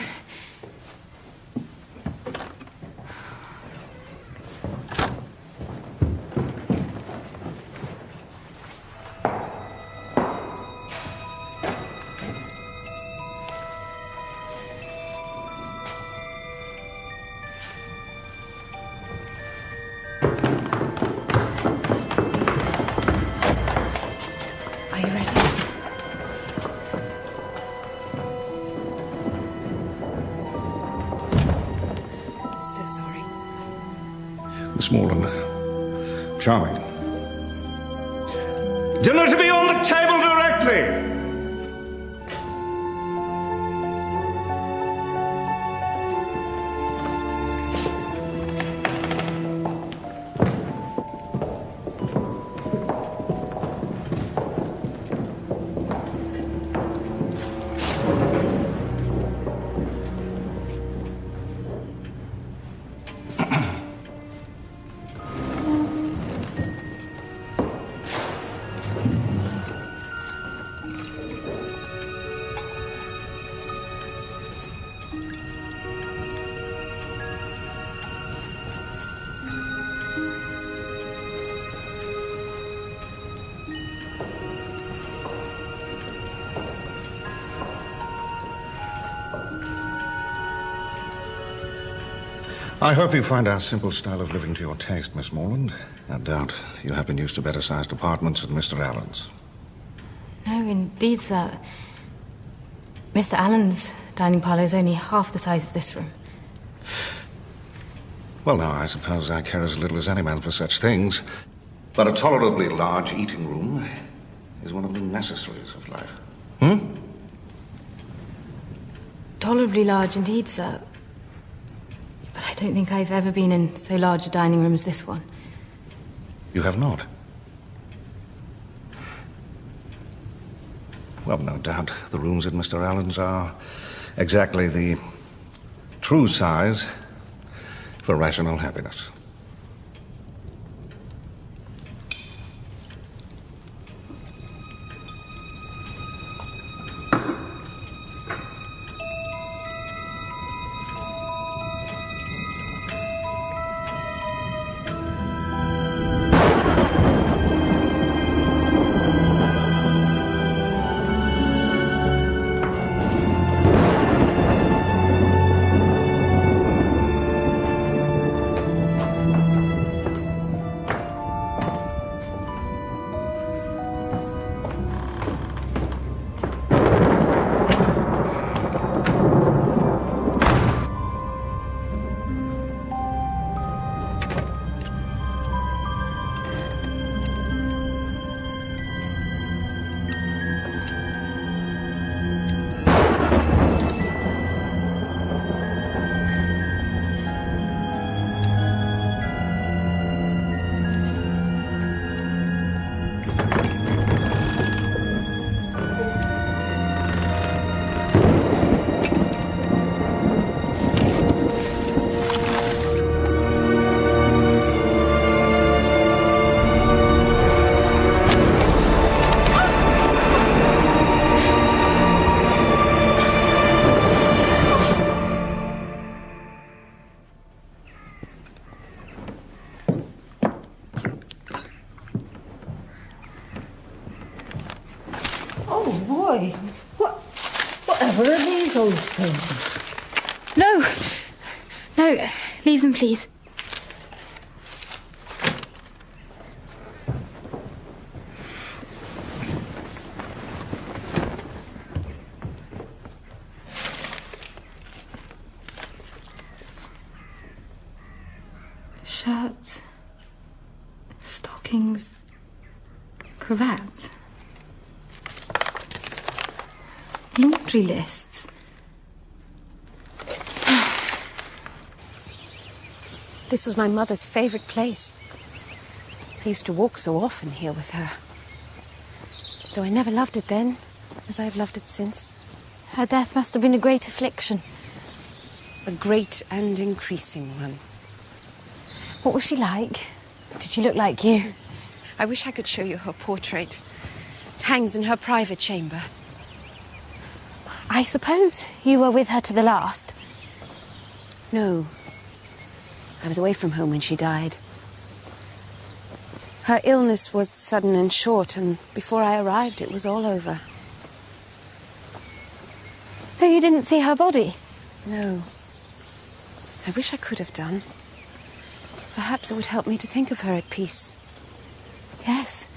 So sorry. Miss Morland, charming. Dinner to be on the table directly! I hope you find our simple style of living to your taste, Miss Morland. No doubt you have been used to better-sized apartments at Mr. Allen's. No, indeed, sir. Mr. Allen's dining parlour is only half the size of this room. Well, now, I suppose I care as little as any man for such things. But a tolerably large eating room is one of the necessaries of life. Tolerably large indeed, sir. But I don't think I've ever been in so large a dining room as this one. You have not? Well, no doubt the rooms at Mr. Allen's are exactly the true size for rational happiness. Whatever are these old things? No! No, leave them, please. Shirts, stockings, cravats. Laundry lists. This was my mother's favourite place. I used to walk so often here with her. Though I never loved it then, as I have loved it since. Her death must have been a great affliction. A great and increasing one. What was she like? Did she look like you? I wish I could show you her portrait. It hangs in her private chamber. I suppose you were with her to the last? No. I was away from home when she died. Her illness was sudden and short, and before I arrived, it was all over. So you didn't see her body? No. I wish I could have done. Perhaps it would help me to think of her at peace. Yes.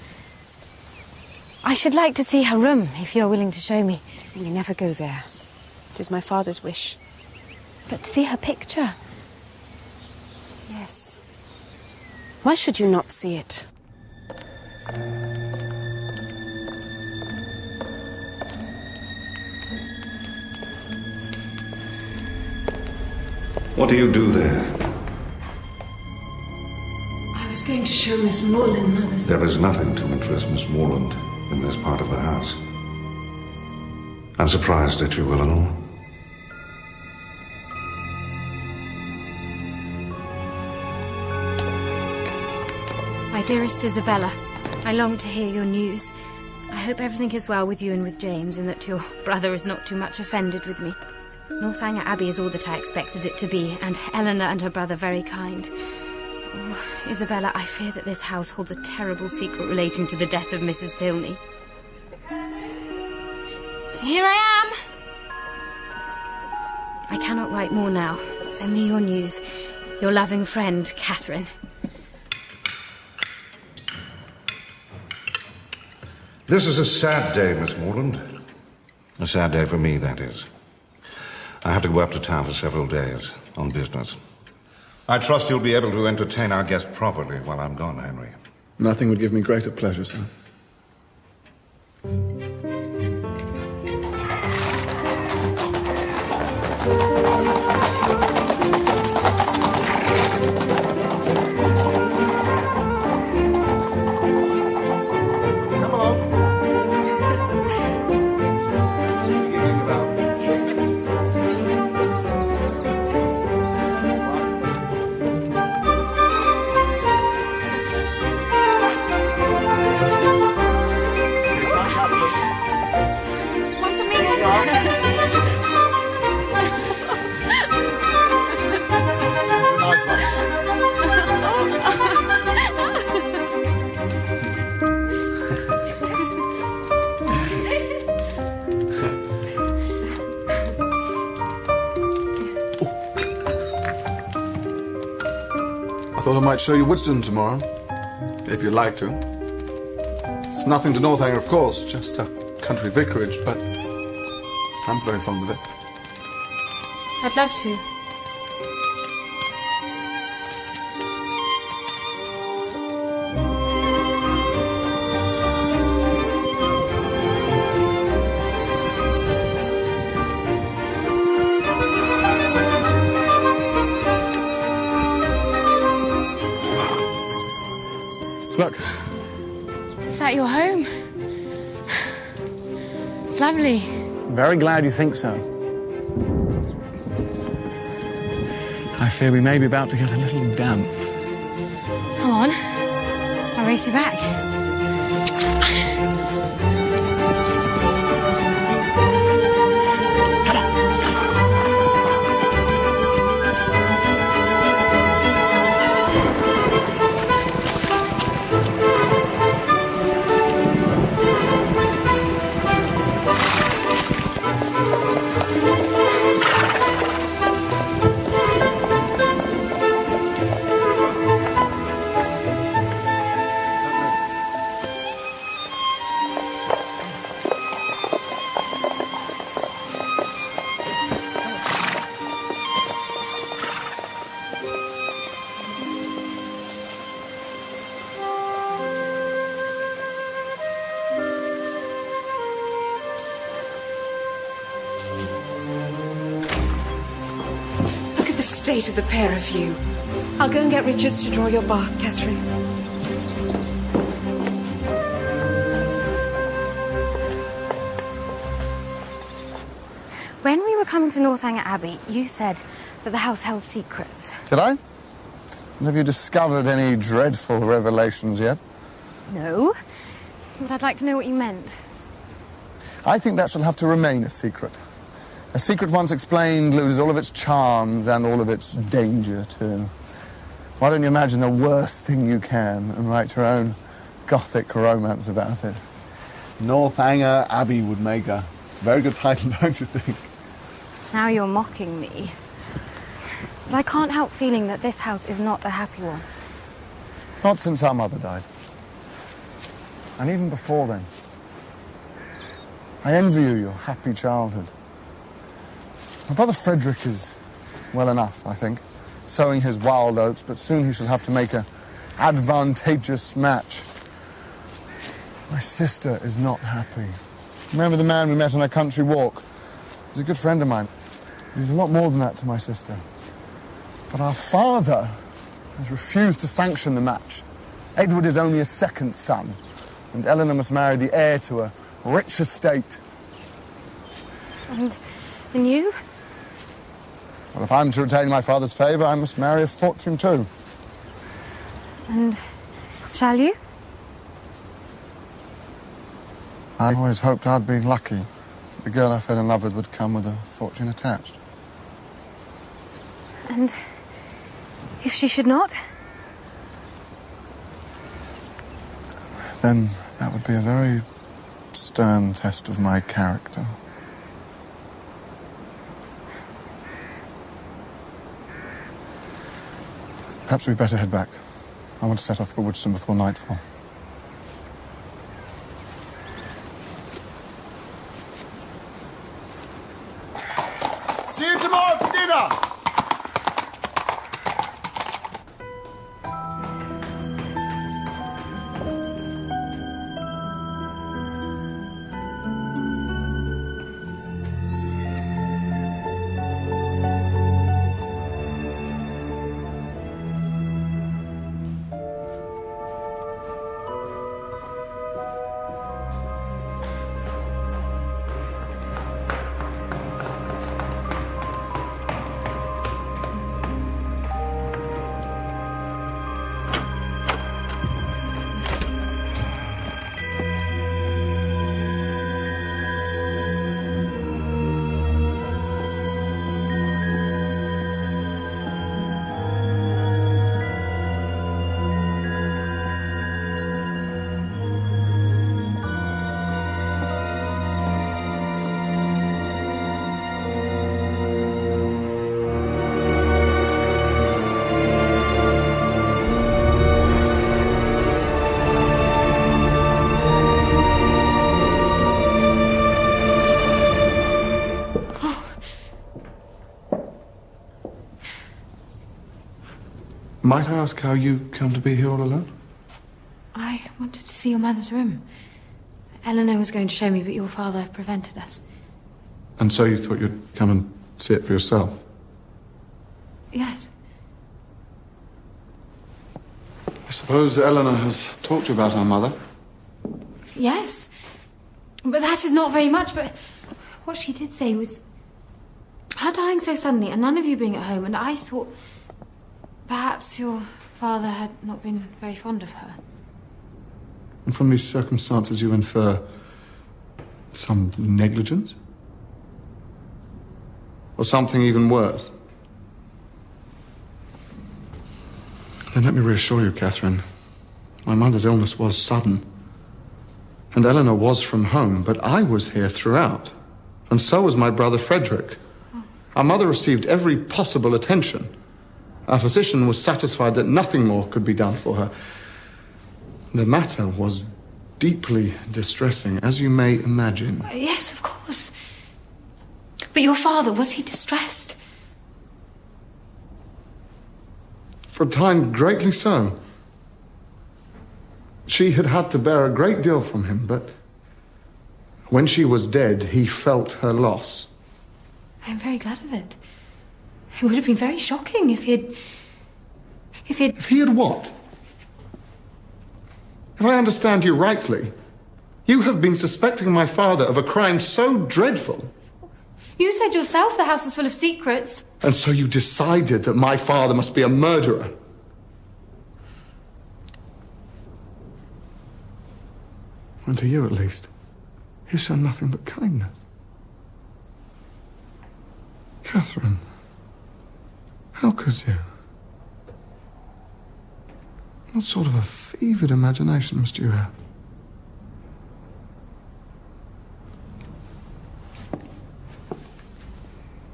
I should like to see her room, if you're willing to show me. You never go there. It is my father's wish. But to see her picture? Yes. Why should you not see it? What do you do there? I was going to show Miss Morland Mother's... There is nothing to interest Miss Morland in this part of the house. I'm surprised at you, Eleanor. My dearest Isabella, I long to hear your news. I hope everything is well with you and with James, and that your brother is not too much offended with me. Northanger Abbey is all that I expected it to be, and Eleanor and her brother very kind. Oh, Isabella, I fear that this house holds a terrible secret relating to the death of Mrs. Tilney. Here I am! I cannot write more now. Send me your news. Your loving friend, Catherine. This is a sad day, Miss Morland. A sad day for me, that is. I have to go up to town for several days on business. I trust you'll be able to entertain our guest properly while I'm gone, Henry. Nothing would give me greater pleasure, sir. I thought I might show you Woodston tomorrow, if you'd like to. It's nothing to Northanger, of course, just a country vicarage, but I'm very fond of it. I'd love to. Look. Is that your home? It's lovely. Very glad you think so. I fear we may be about to get a little damp. Come on. I'll race you back. State of the pair of you. I'll go and get Richards to draw your bath, Catherine. When we were coming to Northanger Abbey, you said that the house held secrets. Did I? And have you discovered any dreadful revelations yet? No, but I'd like to know what you meant. I think that shall have to remain a secret. A secret once explained loses all of its charms and all of its danger, too. Why don't you imagine the worst thing you can and write your own Gothic romance about it? Northanger Abbey would make a very good title, don't you think? Now you're mocking me. But I can't help feeling that this house is not a happy one. Not since our mother died. And even before then. I envy you your happy childhood. My brother Frederick is well enough, I think, sowing his wild oats, but soon he shall have to make an advantageous match. My sister is not happy. Remember the man we met on a country walk? He's a good friend of mine. He's a lot more than that to my sister. But our father has refused to sanction the match. Edward is only a second son, and Eleanor must marry the heir to a rich estate. And you? Well, if I'm to retain my father's favour, I must marry a fortune too. And shall you? I always hoped I'd be lucky. The girl I fell in love with would come with a fortune attached. And if she should not? Then that would be a very stern test of my character. Perhaps we'd better head back. I want to set off for Woodston before nightfall. See you tomorrow for dinner! Might I ask how you come to be here all alone? I wanted to see your mother's room. Eleanor was going to show me, but your father prevented us. And so you thought you'd come and see it for yourself? Yes. I suppose Eleanor has talked to you about our mother? Yes. But that is not very much, but what she did say was her dying so suddenly and none of you being at home, and I thought perhaps your father had not been very fond of her. And from these circumstances you infer some negligence? Or something even worse? Then let me reassure you, Catherine. My mother's illness was sudden. And Eleanor was from home, but I was here throughout. And so was my brother Frederick. Our mother received every possible attention. Our physician was satisfied that nothing more could be done for her. The matter was deeply distressing, as you may imagine. Yes, of course. But your father, was he distressed? For a time, greatly so. She had had to bear a great deal from him, but when she was dead, he felt her loss. I'm very glad of it. It would have been very shocking if he had what? If I understand you rightly, you have been suspecting my father of a crime so dreadful. You said yourself the house was full of secrets. And so you decided that my father must be a murderer. And to you, at least, he's shown nothing but kindness. Catherine, how could you? What sort of a fevered imagination must you have?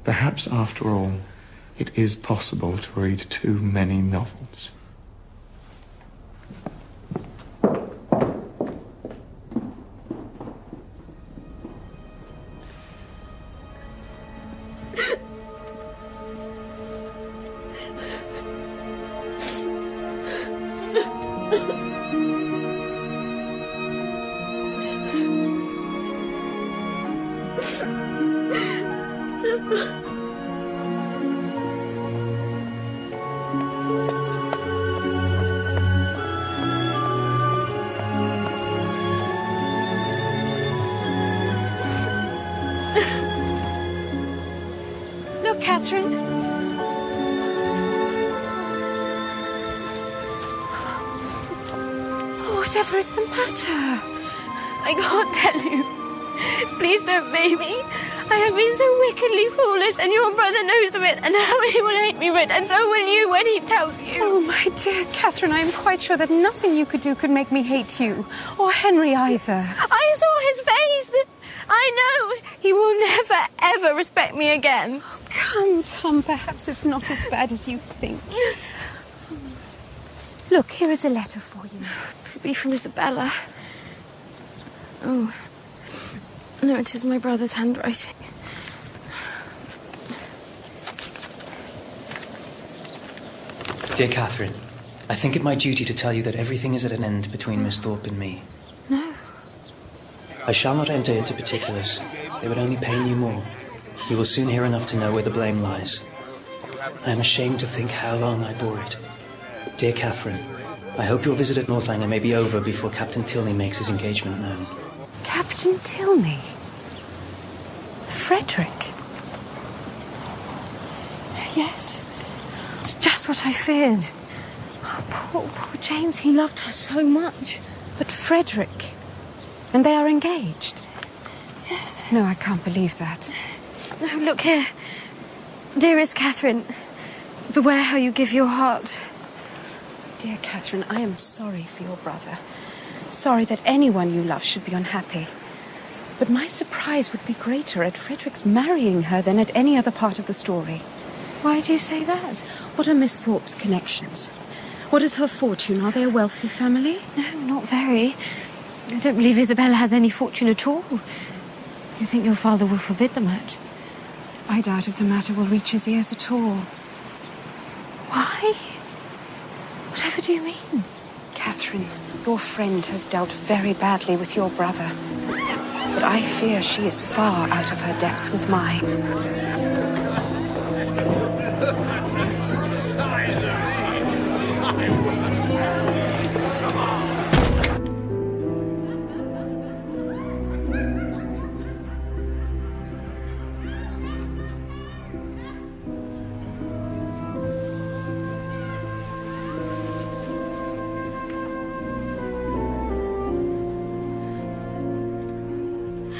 Perhaps, after all, it is possible to read too many novels. Look, Catherine. Whatever is the matter? I can't tell you. Please don't blame me. I have been so wickedly foolish, and your brother knows of it, and now he will hate me for it, and so will you when he tells you. Oh, my dear Catherine, I am quite sure that nothing you could do could make me hate you, or Henry either. I saw his face. I know. He will never, ever respect me again. Oh, come, perhaps it's not as bad as you think. Look, here is a letter for you. It'll be from Isabella. Oh. No, it is my brother's handwriting. Dear Catherine, I think it my duty to tell you that everything is at an end between Miss Thorpe and me. No. I shall not enter into particulars. They would only pain you more. You will soon hear enough to know where the blame lies. I am ashamed to think how long I bore it. Dear Catherine, I hope your visit at Northanger may be over before Captain Tilney makes his engagement known. Captain Tilney? Frederick? Yes. It's just what I feared. Oh, poor James, he loved her so much. But Frederick? And they are engaged? Yes. No, I can't believe that. No, look here. Dearest Catherine, beware how you give your heart. Dear Catherine, I am sorry for your brother. Sorry that anyone you love should be unhappy. But my surprise would be greater at Frederick's marrying her than at any other part of the story. Why do you say that? What are Miss Thorpe's connections? What is her fortune? Are they a wealthy family? No, not very. I don't believe Isabella has any fortune at all. You think your father will forbid the match? I doubt if the matter will reach his ears at all. Why? Whatever do you mean? Catherine, your friend has dealt very badly with your brother. But I fear she is far out of her depth with mine.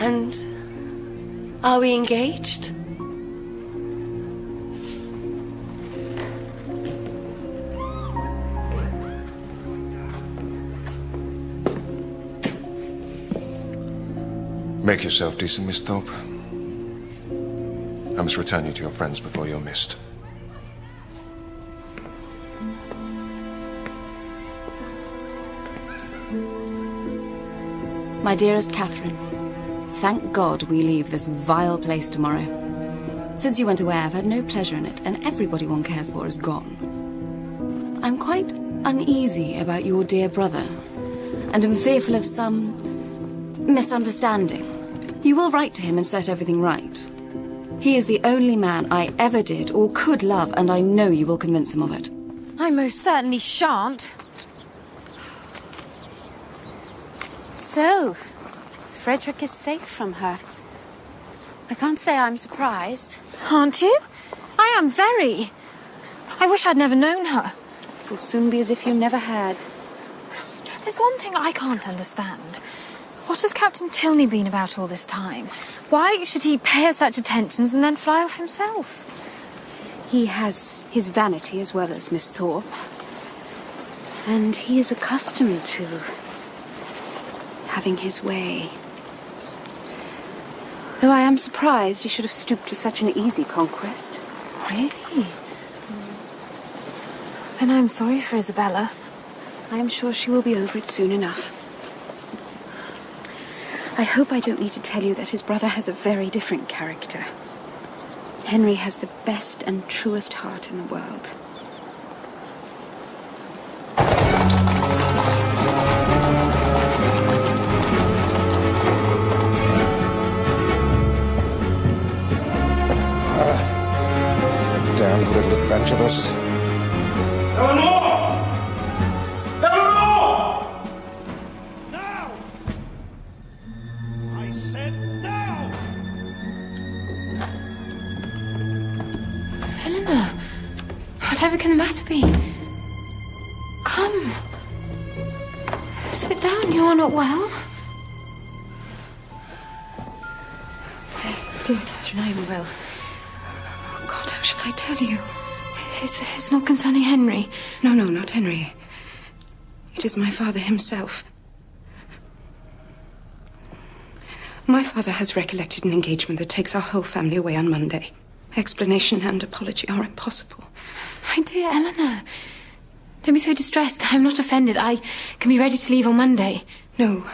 And are we engaged? Make yourself decent, Miss Thorpe. I must return you to your friends before you're missed. My dearest Catherine, thank God we leave this vile place tomorrow. Since you went away, I've had no pleasure in it, and everybody one cares for is gone. I'm quite uneasy about your dear brother, and am fearful of some misunderstanding. You will write to him and set everything right. He is the only man I ever did or could love, and I know you will convince him of it. I most certainly shan't. So, Frederick is safe from her. I can't say I'm surprised. Aren't you? I am very. I wish I'd never known her. It will soon be as if you never had. There's one thing I can't understand. What has Captain Tilney been about all this time? Why should he pay her such attentions and then fly off himself? He has his vanity as well as Miss Thorpe. And he is accustomed to having his way. Though I am surprised he should have stooped to such an easy conquest. Really? Then I'm sorry for Isabella. I am sure she will be over it soon enough. I hope I don't need to tell you that his brother has a very different character. Henry has the best and truest heart in the world. Damned little adventurous. Eleanor! Eleanor! Now! I said now! Eleanor, whatever can the matter be? Come. Sit down, you're not well. Dear Catherine, I am well. How should I tell you? It's not concerning Henry. No, not Henry. It is my father himself. My father has recollected an engagement that takes our whole family away on Monday. Explanation and apology are impossible. My dear Eleanor, don't be so distressed. I'm not offended. I can be ready to leave on Monday. No,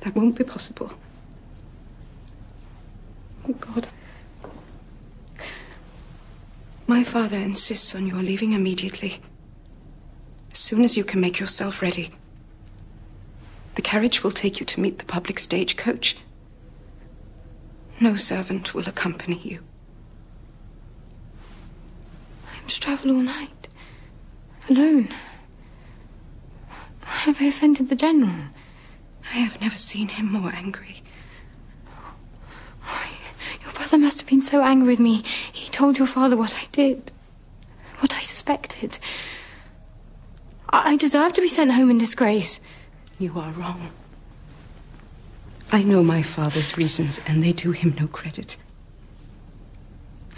that won't be possible. Oh, God. My father insists on your leaving immediately. As soon as you can make yourself ready. The carriage will take you to meet the public stagecoach. No servant will accompany you. I'm to travel all night. Alone. Have I offended the General? I have never seen him more angry. Your brother must have been so angry with me. He told your father what I did. What I suspected. I deserve to be sent home in disgrace. You are wrong. I know my father's reasons, and they do him no credit.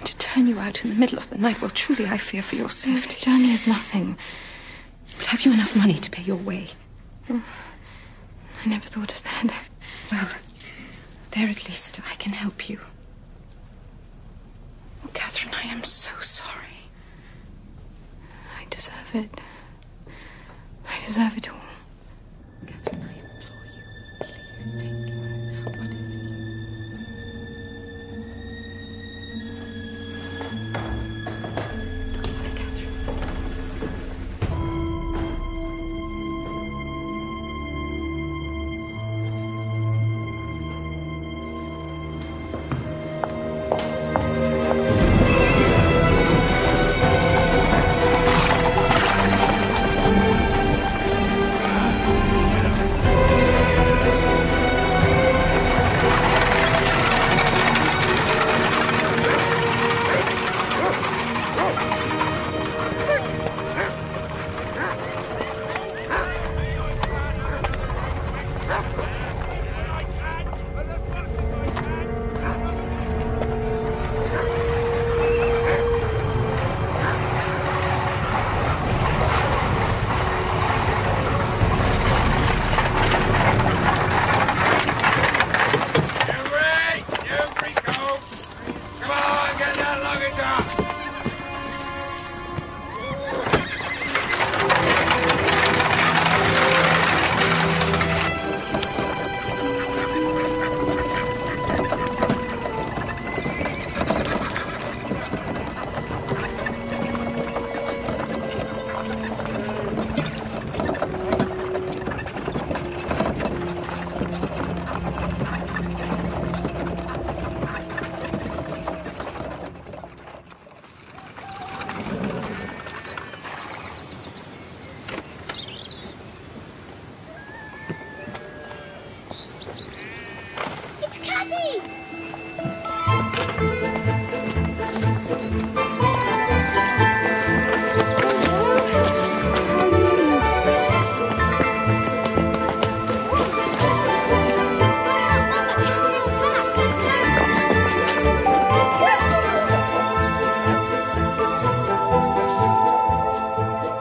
To turn you out in the middle of the night, well, truly I fear for your safety. The journey is nothing. But have you enough money to pay your way? I never thought of that. Well, there at least I can help you. Oh, Catherine, I am so sorry. I deserve it. I deserve it all. Catherine, I implore you, please take whatever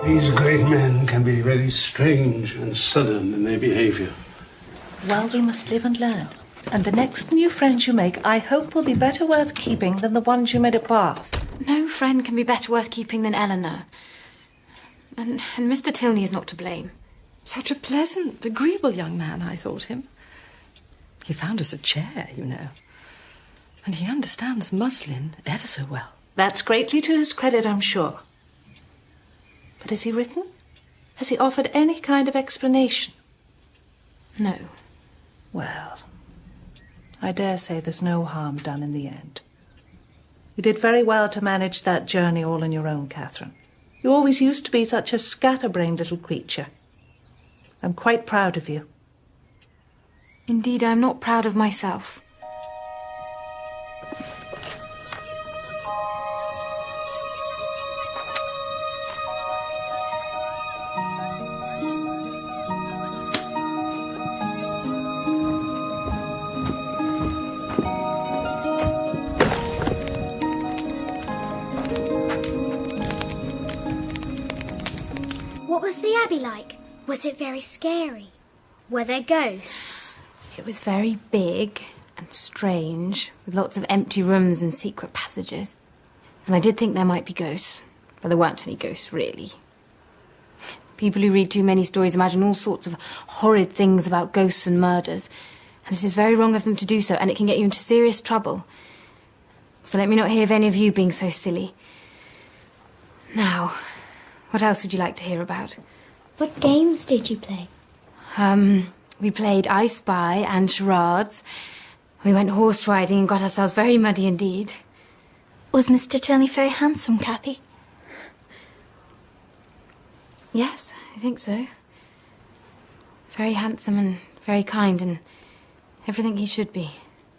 These great men can be very strange and sudden in their behaviour. Well, we must live and learn. And the next new friends you make, I hope, will be better worth keeping than the ones you made at Bath. No friend can be better worth keeping than Eleanor. And Mr. Tilney is not to blame. Such a pleasant, agreeable young man, I thought him. He found us a chair, you know. And he understands muslin ever so well. That's greatly to his credit, I'm sure. But has he written? Has he offered any kind of explanation? No. Well, I dare say there's no harm done in the end. You did very well to manage that journey all on your own, Catherine. You always used to be such a scatterbrained little creature. I'm quite proud of you. Indeed, I'm not proud of myself. What was the Abbey like? Was it very scary? Were there ghosts? It was very big and strange, with lots of empty rooms and secret passages. And I did think there might be ghosts, but there weren't any ghosts, really. People who read too many stories imagine all sorts of horrid things about ghosts and murders, and it is very wrong of them to do so, and it can get you into serious trouble. So let me not hear of any of you being so silly. Now, what else would you like to hear about? What games did you play? We played I Spy and charades. We went horse riding and got ourselves very muddy indeed. Was Mr. Tilney very handsome, Cathy? Yes, I think so. Very handsome and very kind and everything he should be.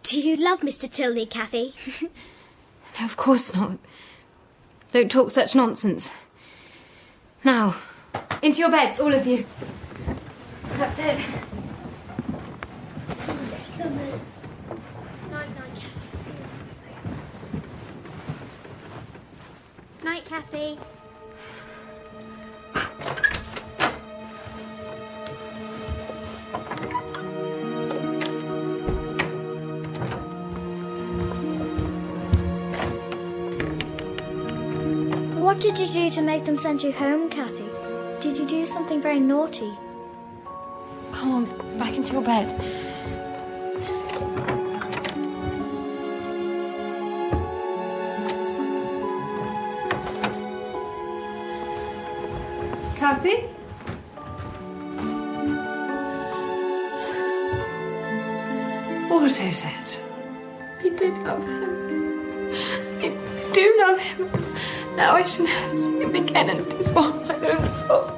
Do you love Mr. Tilney, Cathy? No, of course not. Don't talk such nonsense. Now, into your beds, all of you. That's it. Night, Cathy. What did you do to make them send you home, Cathy? Did you do something very naughty? Come on, back into your bed. Cathy? What is it? I did love him. I do love him. Now I shall never see him again, and it is all my own fault.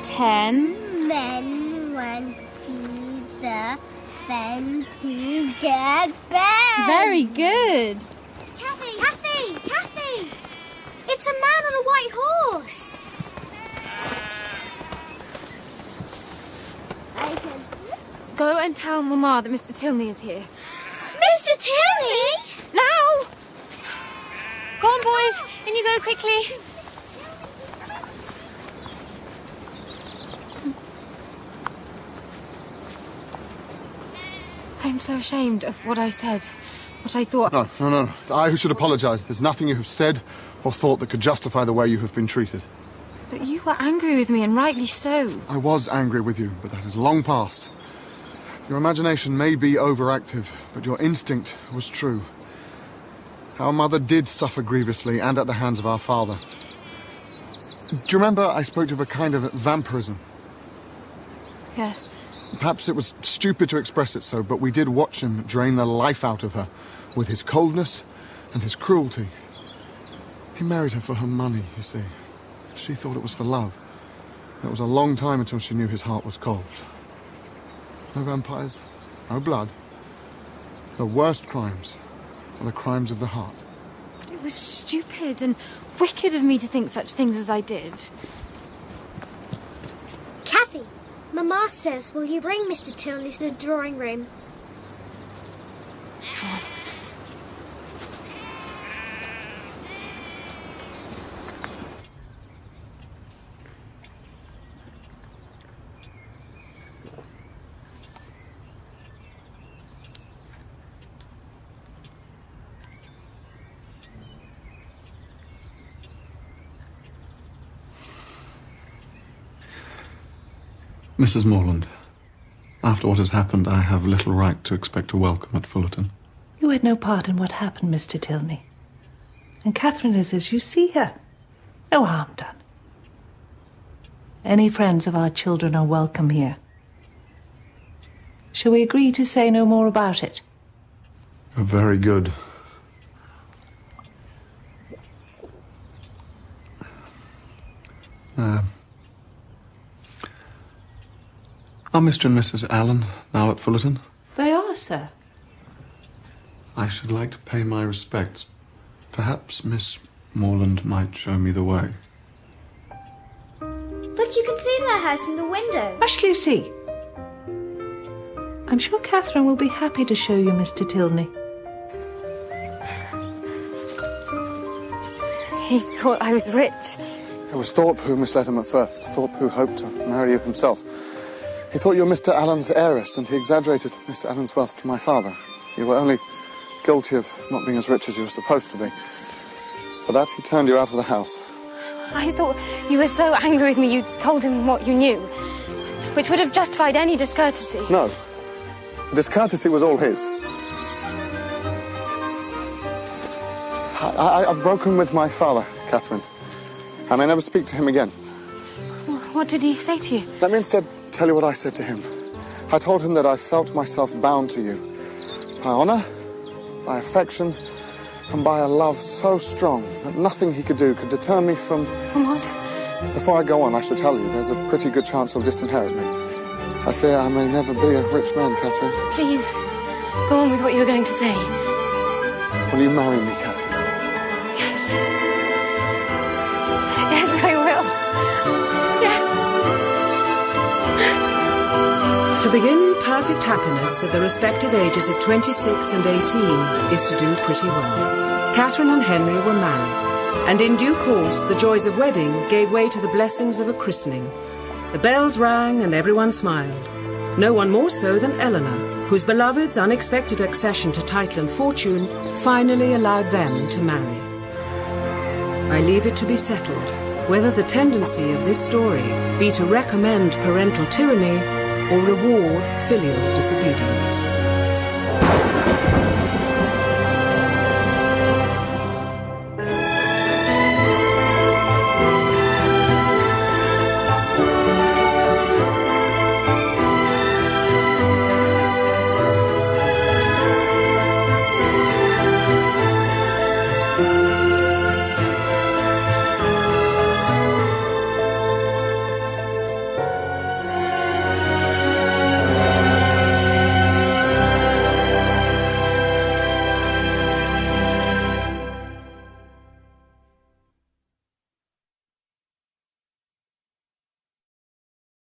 10. Men went to the fence to get back. Very good. Cathy! Cathy! Cathy! It's a man on a white horse. Go and tell Mamma that Mr. Tilney is here. Mr. Tilney? Now! Go on, boys. In you go quickly. I'm so ashamed of what I said, what I thought. No. It's I who should apologise. There's nothing you have said or thought that could justify the way you have been treated. But you were angry with me, and rightly so. I was angry with you, but that is long past. Your imagination may be overactive, but your instinct was true. Our mother did suffer grievously, and at the hands of our father. Do you remember I spoke of a kind of vampirism? Yes. Perhaps it was stupid to express it so, but we did watch him drain the life out of her, with his coldness and his cruelty. He married her for her money, you see. She thought it was for love. It was a long time until she knew his heart was cold. No vampires, no blood. The worst crimes are the crimes of the heart. But it was stupid and wicked of me to think such things as I did. Cathy, Mamma says, will you bring Mr. Tilney to the drawing room? Come on. Mrs. Morland, after what has happened, I have little right to expect a welcome at Fullerton. You had no part in what happened, Mr. Tilney. And Catherine is as you see her. No harm done. Any friends of our children are welcome here. Shall we agree to say no more about it? You're very good. Are Mr. and Mrs. Allen now at Fullerton? They are, sir. I should like to pay my respects. Perhaps Miss Morland might show me the way. But you can see their house from the window. Hush, Lucy. I'm sure Catherine will be happy to show you Mr. Tilney. He thought I was rich. It was Thorpe who misled him at first. Thorpe who hoped to marry you himself. He thought you were Mr. Allen's heiress, and he exaggerated Mr. Allen's wealth to my father. You were only guilty of not being as rich as you were supposed to be. For that, he turned you out of the house. I thought you were so angry with me you told him what you knew, which would have justified any discourtesy. No. The discourtesy was all his. I've broken with my father, Catherine. I may never speak to him again. What did he say to you? Let me instead tell you what I said to him. I told him that I felt myself bound to you. By honour, by affection, and by a love so strong that nothing he could do could deter me from... From what? Before I go on, I should tell you, there's a pretty good chance he'll disinherit me. I fear I may never be a rich man, Catherine. Please, go on with what you were going to say. Will you marry me, Catherine? Yes. Yes, I will. Yes. To begin perfect happiness at the respective ages of 26 and 18 is to do pretty well. Catherine and Henry were married, and in due course the joys of wedding gave way to the blessings of a christening. The bells rang and everyone smiled. No one more so than Eleanor, whose beloved's unexpected accession to title and fortune finally allowed them to marry. I leave it to be settled whether the tendency of this story be to recommend parental tyranny or reward filial disobedience.